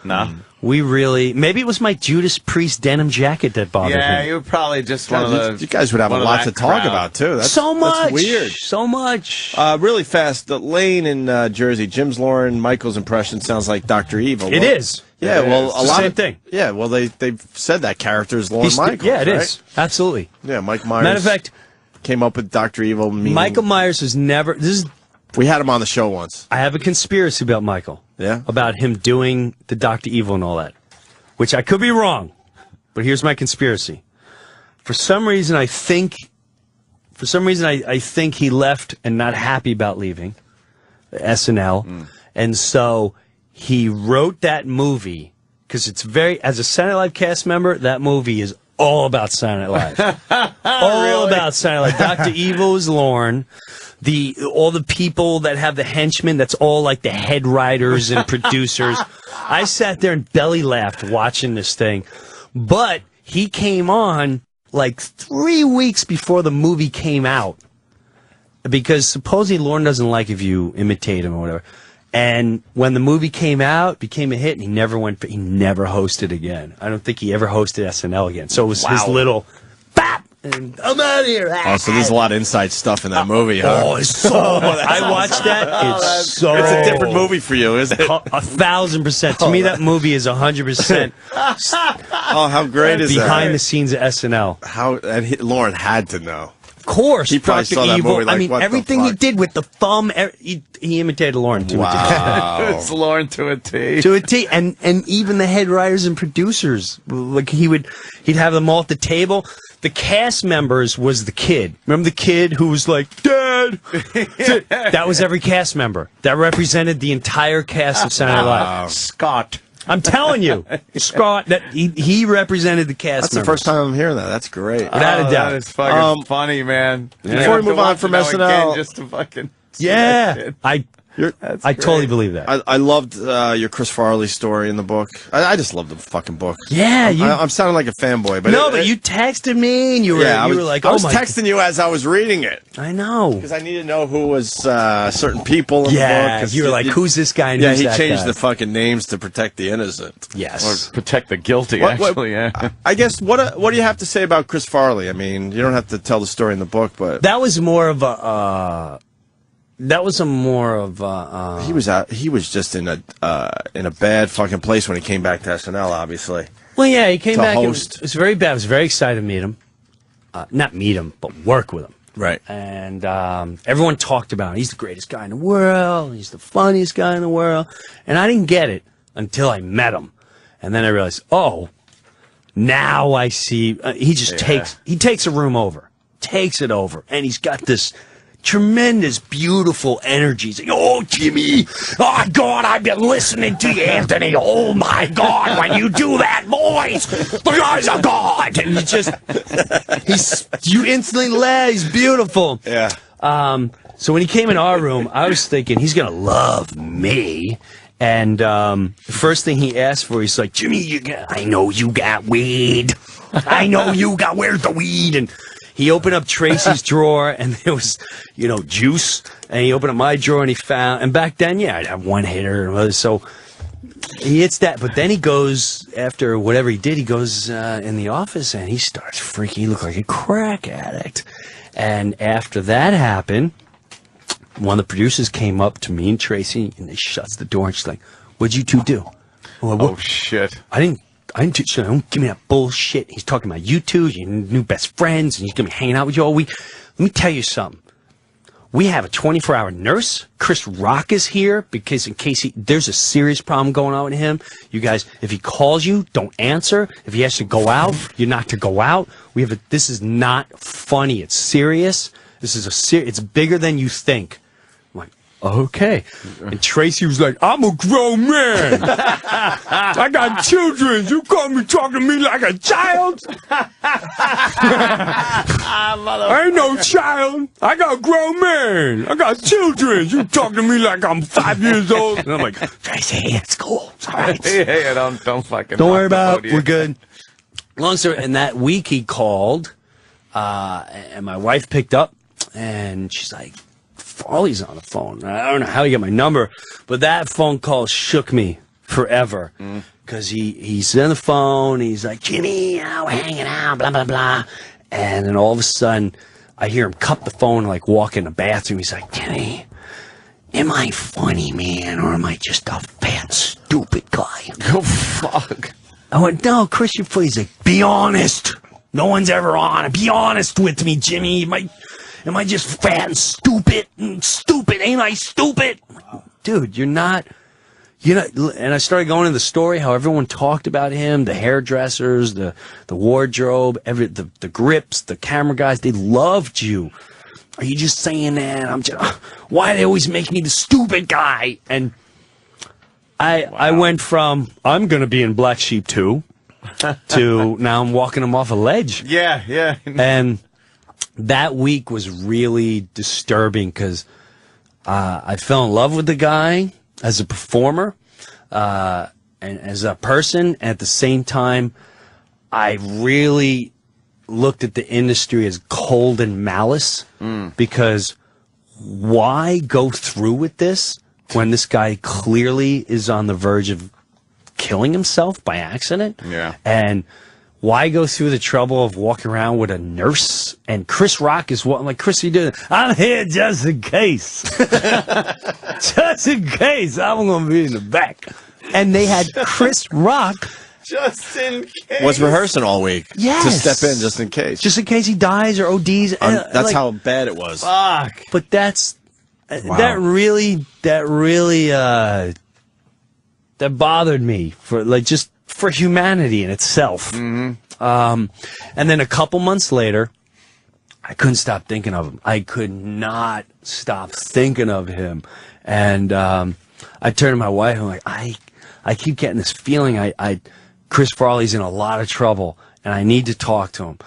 we really, maybe it was my Judas Priest denim jacket that bothered Yeah, him. you were probably just one of God, the. you guys would have a one of lot that to talk crowd. about, too. That's So much. That's weird. So much. Really fast, Lane in Jersey, Jim's Lauren Michael's impression sounds like Dr. Evil. It is. Yeah, well, It's a the lot same of thing. Yeah, well, they've said that character is Lauren Michaels. Yeah, it right? is. Absolutely. Yeah, Mike Myers. Matter of fact, came up with Dr. Evil. Meaning, Michael Myers has never. we had him on the show once. I have a conspiracy about Michael. Yeah? About him doing the Dr. Evil and all that, which I could be wrong, but here's my conspiracy. For some reason, I think he left and not happy about leaving SNL, and so he wrote that movie because it's as a Saturday Night Live cast member, that movie is all about Saturday Night Live. All about Saturday Night Live. Dr. Evil is Lauren. All the people that have the henchmen, that's all like the head writers and producers. I sat there and belly laughed watching this thing. But he came on like 3 weeks before the movie came out. Because supposedly Lauren doesn't like if you imitate him or whatever. And when the movie came out, became a hit, and he never hosted again. I don't think he ever hosted SNL again. So it was his little bap, and I'm out of here. Oh, so there's a lot of inside stuff in that movie, huh? Oh, it's so I watched that. It's so It's a different movie for you, isn't it? 1,000%. To me, that movie is 100% Oh, how great is behind that? the scenes of SNL. Lauren had to know. Of course, He probably Dr. saw that Evil. movie like, I mean, what the everything he fuck? did with the thumb, he imitated Lauren to a T. Wow. It's Lauren to a T. To a T, and even the head writers and producers, like he'd have them all at the table. The cast members was the kid. Remember the kid who was like, Dad? That was every cast member. That represented the entire cast of Saturday Night Live. Scott. I'm telling you, Scott, that he represented the cast That's members. the first time I'm hearing that. That's great. Without a doubt. That is fucking funny, man. Before we move on from SNL, just to fucking. Yeah, I totally believe that. I loved your Chris Farley story in the book. I just love the fucking book. Yeah, I'm sounding like a fanboy, but but you texted me and you were like, I was texting you as I was reading it I know. because I needed to know who was certain people in the book. Yeah, 'cause you were like, who's this guy? And Yeah, who's he that changed guy? the fucking names to protect the innocent. Yes. Or protect the guilty, What- actually, yeah. I guess what do you have to say about Chris Farley? I mean, you don't have to tell the story in the book, but That was more of a. he was just in a bad fucking place when he came back to SNL. Obviously, Well, yeah, he came To back. host. It was very bad. I was very excited to meet him. Not meet him, but work with him. right? And everyone talked about him. He's the greatest guy in the world. He's the funniest guy in the world. And I didn't get it until I met him. And then I realized, oh, now I see. He just takes a room over. Takes it over. And he's got this tremendous, beautiful energy. He's like, oh, Jimmy. Oh, God, I've been listening to you, Anthony. Oh, my God, when you do that voice, the guy's a God. And you instantly laugh. He's beautiful. Yeah. So when he came in our room, I was thinking he's going to love me. And the first thing he asked for, he's like, Jimmy, I know you got weed. I know you got, where's the weed? And he opened up Tracy's drawer, and there was, juice. And he opened up my drawer, and he found, and back then, I'd have one hitter. So he hits that. But then he goes, after whatever he did, he goes in the office, and he starts freaking. He looked like a crack addict. And after that happened, one of the producers came up to me and Tracy, and they shuts the door, and she's like, what'd you two do? I'm like, Oh, shit. I didn't don't give me that bullshit. He's talking about you two, your new best friends, and he's gonna be hanging out with you all week. Let me tell you something. We have a 24-hour nurse. Chris Rock is here because in case there's a serious problem going on with him. You guys, if he calls you, don't answer. If he has to go out, you're not to go out. This is not funny. It's serious. This is it's bigger than you think. I'm like, okay. And Tracy was like, I'm a grown man. I got children. You talking to me like a child? I ain't no child. I got a grown man. I got children. You talking to me like I'm 5 years old? And I'm like, Tracy, it's cool. It's all right. Yeah, don't fucking. Don't worry about it. We're good. Long story. And that week he called, and my wife picked up, and she's like, Farley's on the phone. I don't know how he got my number, but that phone call shook me forever. Because he's on the phone, he's like, Jimmy, we're hanging out, blah, blah, blah. And then all of a sudden, I hear him cup the phone, like walk in the bathroom. He's like, Jimmy, am I funny, man, or am I just a fat, stupid guy? Oh, fuck. I went, no, Chris, you're funny. He's like, be honest. No one's ever on it. Be honest with me, Jimmy. Am I just fat and stupid? Stupid, ain't I stupid? Dude, you're not. And I started going into the story, how everyone talked about him, the hairdressers, the wardrobe, the grips, the camera guys, they loved you. Are you just saying that? Why do they always make me the stupid guy? And I went from, I'm going to be in Black Sheep 2, to now I'm walking him off a ledge. Yeah. And that week was really disturbing because I fell in love with the guy as a performer and as a person. At the same time, I really looked at the industry as cold and malice because why go through with this when this guy clearly is on the verge of killing himself by accident? Yeah. And why go through the trouble of walking around with a nurse? And Chris Rock is what I'm like, Chris, you doing? I'm here just in case. Just in case. I'm going to be in the back. And they had Chris Rock. Just in case. Was rehearsing all week. Yes. To step in just in case. Just in case he dies or ODs. That's like, how bad it was. Fuck. But that bothered me for humanity in itself. And then a couple months later, I couldn't stop thinking of him. I could not stop thinking of him. And I turned to my wife and I'm like, I keep getting this feeling Chris Farley's in a lot of trouble and I need to talk to him.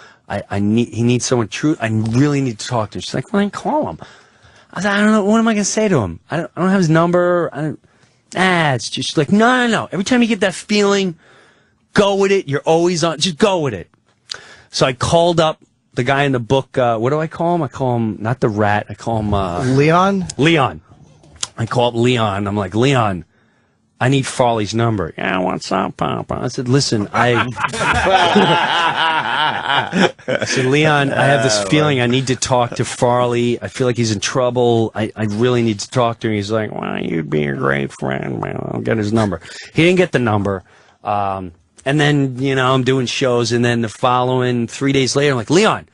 He needs someone true. I really need to talk to him. She's like, well, then call him. I said, I don't know. What am I going to say to him? I don't have his number. It's just like, no. Every time you get that feeling, go with it. You're always on. Just go with it. So I called up the guy in the book. What do I call him? I call him not the rat. I call him Leon. Leon. I call up Leon. I'm like, Leon, I need Farley's number. Yeah, what's up, Papa? I said, listen, I said, Leon, I have this feeling I need to talk to Farley. I feel like he's in trouble. I really need to talk to him. He's like, well, you'd be a great friend, man. I'll get his number. He didn't get the number. And then, I'm doing shows. And then the following 3 days later, I'm like, Leon,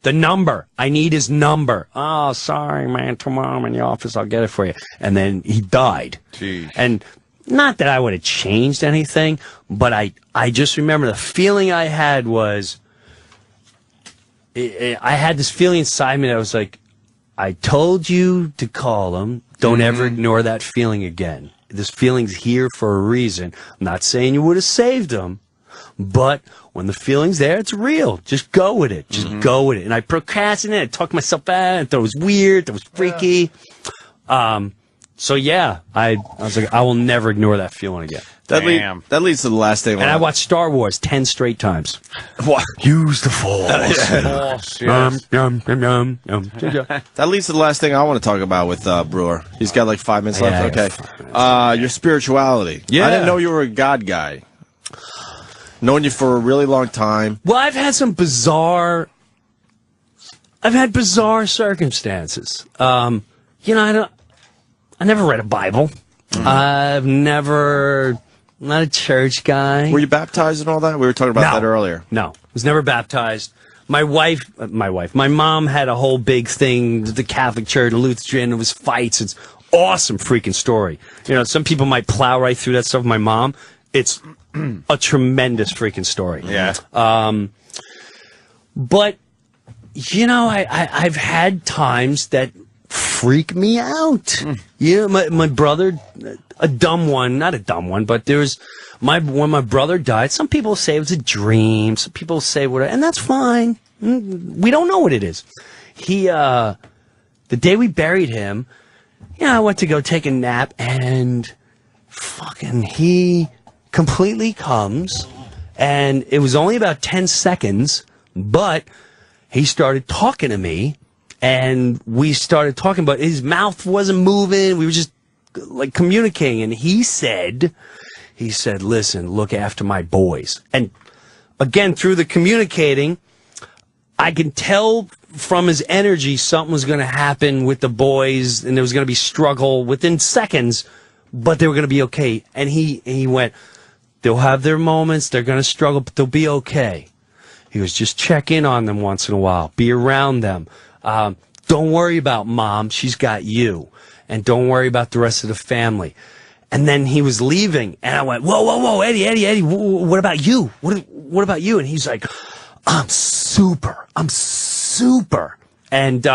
the number. I need his number. Oh, sorry, man. Tomorrow I'm in the office. I'll get it for you. And then he died. Jeez. And not that I would have changed anything, but I just remember the feeling I had was, I had this feeling inside me that was like, I told you to call him. Don't ever ignore that feeling again. This feeling's here for a reason. I'm not saying you would have saved him, but when the feeling's there, it's real. Just go with it. Just go with it. And I procrastinated. I talked myself out. I thought it was weird. That was freaky. So yeah, I was like, I will never ignore that feeling again. That leads to the last thing. And I watched Star Wars 10 straight times. What? Use the Force. That leads to the last thing I want to talk about with Breuer. He's got like 5 minutes left. Okay. Your spirituality. Yeah. I didn't know you were a God guy. Known you for a really long time. Well, I've had bizarre circumstances. I never read a Bible. I've never, not a church guy. Were you baptized and all that? We were talking about that earlier. No, was never baptized. My mom had a whole big thing, the Catholic Church, Lutheran, it was fights. It's awesome freaking story. Some people might plow right through that stuff. My mom, it's a tremendous freaking story. Yeah. But, I've had times that freak me out. Yeah, my brother, a dumb one, not a dumb one, but there's when my brother died, some people say it was a dream, some people say whatever, and that's fine. We don't know what it is. The day we buried him, I went to go take a nap, and fucking he completely comes, and it was only about 10 seconds, but he started talking to me, and we started talking, but his mouth wasn't moving. We were just like communicating, and he said, listen, look after my boys. And again, through the communicating, I can tell from his energy something was going to happen with the boys, and there was going to be struggle within seconds, but they were going to be okay. And he went, they'll have their moments, they're going to struggle, but they'll be okay. He goes, just check in on them once in a while. Be around them. Don't worry about mom. She's got you. And don't worry about the rest of the family. And then he was leaving, and I went, whoa, Eddie, what about you? What about you? And he's like, I'm super. And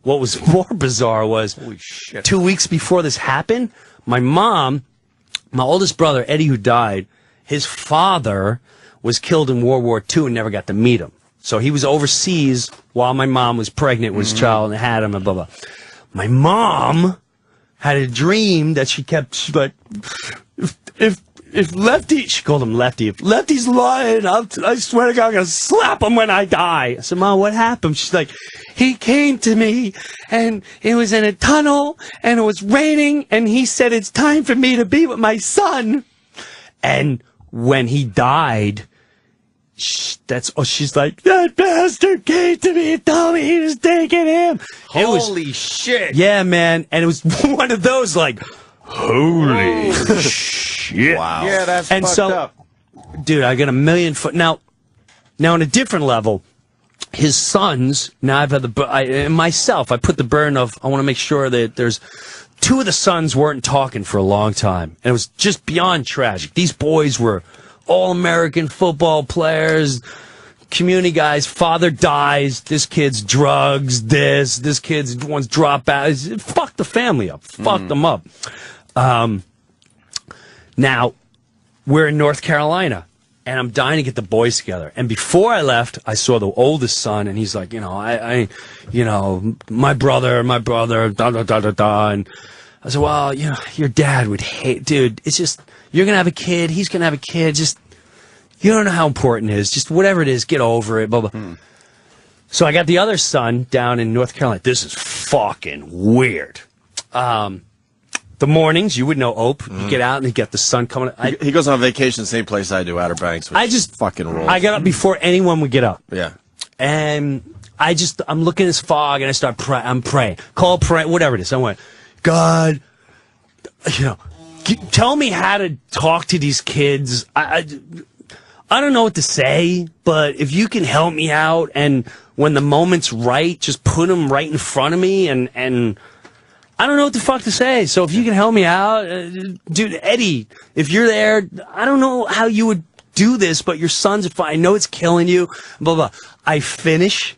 what was more bizarre was, holy shit, 2 weeks before this happened, my mom, my oldest brother, Eddie, who died, his father was killed in World War II and never got to meet him. So he was overseas while my mom was pregnant with his child and had him and blah, blah. My mom had a dream that she's like, if Lefty, she called him Lefty, if Lefty's lying, I swear to God, I'm going to slap him when I die. I said, Mom, what happened? She's like, he came to me, and it was in a tunnel, and it was raining, and he said, it's time for me to be with my son. And when he died, she's like, that bastard came to me and told me he was taking him. Holy shit. Yeah, man. And it was one of those like, holy shit. Wow. Yeah, that's and fucked so, up. Dude, I got a million foot. Now, on a different level, his sons, now I've had myself, I put the burden of, I want to make sure that there's, two of the sons weren't talking for a long time. And it was just beyond tragic. These boys were all-American football players, community guys. Father dies. This kid's drugs. This kid's one's drop out. It fucked the family up. Fucked them up. Now, we're in North Carolina, and I'm dying to get the boys together. And before I left, I saw the oldest son, and he's like, my brother, da. And I said, well, your dad would hate, dude, it's just, you're going to have a kid, he's going to have a kid, just, you don't know how important it is, just whatever it is, get over it, blah, blah. So I got the other son down in North Carolina. This is fucking weird. The mornings, you would know Ope, you get out and you get the sun coming. He goes on vacation, same place I do, Outer Banks. Which I just fucking rules. I got up before anyone would get up. Yeah. And I'm looking at this fog, and I start praying. I'm praying. Pray, whatever it is. I went, God, tell me how to talk to these kids. I don't know what to say, but if you can help me out, and when the moment's right, just put them right in front of me, and I don't know what the fuck to say. So if you can help me out, dude, Eddie, if you're there, I don't know how you would do this, but your son's fine. I know it's killing you, blah, blah. I finish,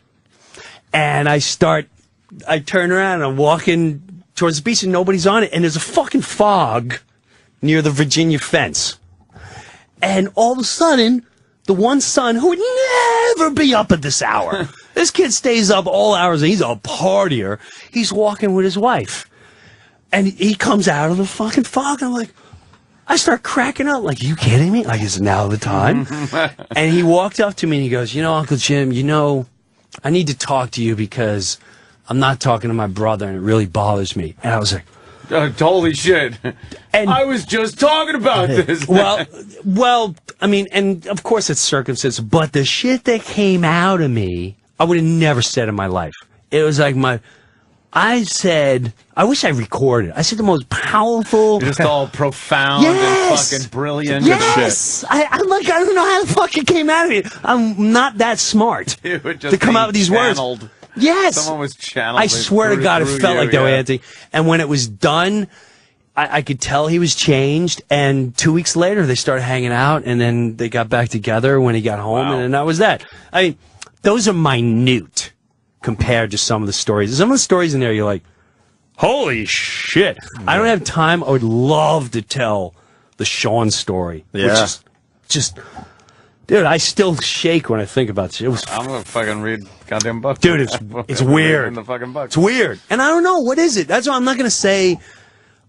and I turn around, and I'm walking towards the beach, and nobody's on it, and there's a fucking fog near the Virginia fence. And all of a sudden, the one son who would never be up at this hour, this kid stays up all hours, and he's a partier, he's walking with his wife. And he comes out of the fucking fog, and I'm like, I start cracking up, like, you kidding me? Like, is now the time? And he walked up to me, and he goes, Uncle Jim, I need to talk to you because I'm not talking to my brother, and it really bothers me. And I was like, holy shit. And I was just talking about this. Well, I mean, and of course it's circumstances, but the shit that came out of me, I would have never said in my life. It was like I said, I wish I recorded. I said the most powerful. Just all profound and fucking brilliant and shit. I'm like, I don't know how the fuck it came out of me. I'm not that smart to come out with these channeled. words. Yes. Someone was channeled. I swear to God, it felt like that way, Anthony. And when it was done, I could tell he was changed. And 2 weeks later, they started hanging out, and then they got back together when he got home, and then that was that. I mean, those are minute compared to some of the stories. Some of the stories in there, you're like, Holy shit. I don't have time. I would love to tell the Sean story. Yeah. Which is just... Dude, I still shake when I think about it. It was... I'm gonna fucking read goddamn book. Dude, it's weird. In the fucking book. It's weird. And I don't know. What is it? That's why I'm not going to say...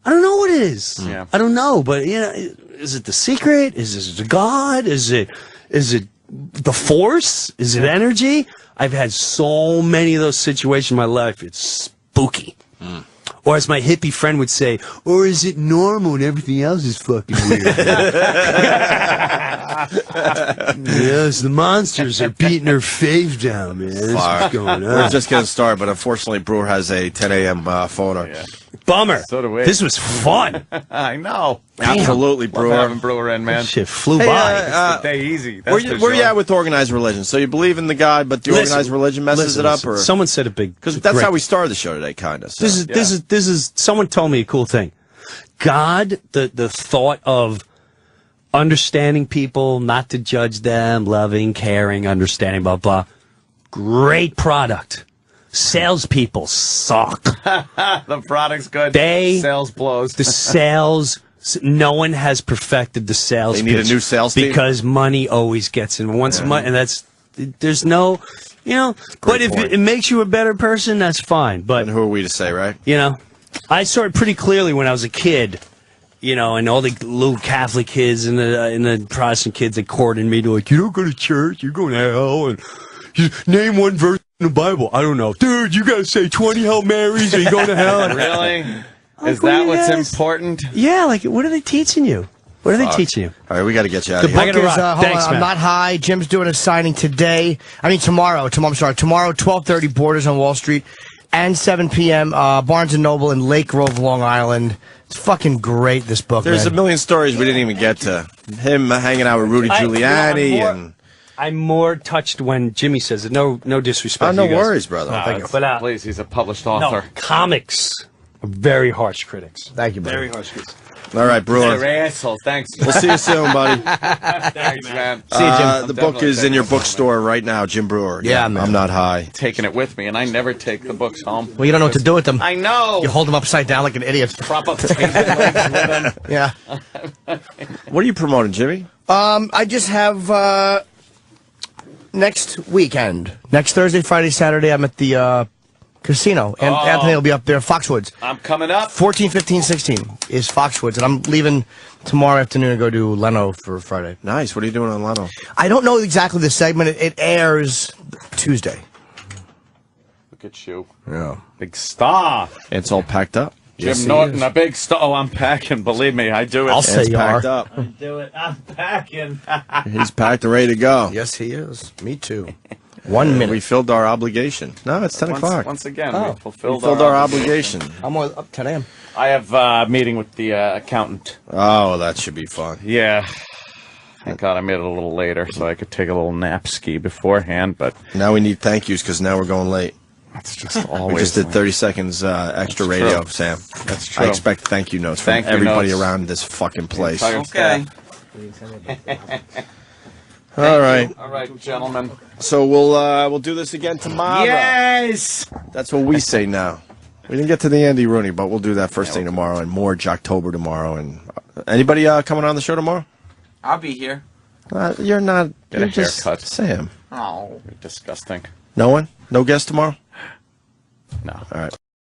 I don't know what it is. Yeah. I don't know. But, you know, is it The Secret? Is it God? Is it the Force? Is it energy? I've had so many of those situations in my life. It's spooky. Or as my hippie friend would say, or is it normal and everything else is fucking weird? Yes, the monsters are beating her fave down, man. That's what's going on. We're just getting started, but unfortunately, Breuer has a 10 a.m. photo. Yeah. Bummer. So do we. This was fun. I know. Absolutely, Love Breuer. having Brewer in, man. Shit flew Hey, by. Stay easy. Where you at with organized religion? So you believe in the God, but the organized religion messes it up, or someone said a big because that's great- how we started the show today, kind of. So. This is. Someone told me a cool thing. God, the thought of understanding people, not to judge them, loving, caring, understanding, blah blah. Great product. Salespeople suck. The product's good. Sales blows. The sales. No one has perfected the sales. They need pitch a new sales team? because money always gets in. Once money, and that's there's no, you know. But if point. it makes you a better person, that's fine. But And who are we to say, right? you know, I saw it pretty clearly when I was a kid. You know, and all the little Catholic kids and the Protestant kids that courted me to like, you don't go to church, you're going to hell, and you name one verse in the Bible. I don't know, dude. You got to say 20 Hail Marys, or you go to hell. Really? Is what that you what's guys- important? Yeah, like what are they teaching you? What are they teaching you? All right, we got to get you out The of here. book- Book is, rock. hold Thanks, on, I'm man. not high. Jim's doing a signing today. I mean tomorrow. I'm sorry. Tomorrow, 12:30, Borders on Wall Street, and 7 p.m. Barnes and Noble in Lake Grove, Long Island. It's fucking great. This book. There's man. a million stories we didn't even get to. Him hanging out with Rudy Giuliani and. I'm more touched when Jimmy says it. No disrespect. Oh, no to you guys. worries, brother. But Please, he's a published no, author. comics are very harsh critics. Thank you, buddy. Very harsh critics. All right, You're Breuer. assholes. Thanks. We'll see you soon, buddy. Thanks, man. The book is in your bookstore right now, Jim Breuer. Yeah, man. I'm not high. Taking it with me, and I never take the books home. Well, you don't know what to do with them. I know. You hold them upside down like an idiot. Prop up the table legs with them. Yeah. What are you promoting, Jimmy? I just have next weekend, next Thursday, Friday, Saturday. I'm at the casino, and Anthony will be up there. Foxwoods. I'm coming up. 14, 15, 16 is Foxwoods, and I'm leaving tomorrow afternoon to go to Leno for Friday. Nice. What are you doing on Leno? I don't know exactly the segment. It airs Tuesday. Look at you. Yeah. Big star. It's all packed up. Jim Norton, a big star. Oh, I'm packing. Believe me, I do it. I'll say It's you are. packed up. do it. I'm packing. He's packed and ready to go. Yes, he is. Me too. 1 minute. We filled our obligation. No, it's 10 o'clock. Once again, Oh. we fulfilled, We filled our obligation. I'm up 10 a.m. I have a meeting with the accountant. Oh, that should be fun. Yeah. Thank God I made it a little later so I could take a little nap ski beforehand, but Now we need thank yous because now we're going late. that's just always. We just did 30 seconds extra That's radio, true. Sam. That's true. I expect thank you notes from Thank you everybody notes. around this fucking place. Entire staff. All right. All right, gentlemen. So we'll do this again tomorrow. Yes! That's what we say now. We didn't get to the Andy Rooney, but we'll do that first thing tomorrow and more Jocktober tomorrow. And anybody coming on the show tomorrow? I'll be here. You're not. Get You're a just haircut. Sam. Oh. You're disgusting. No one? No guest tomorrow? No. All right.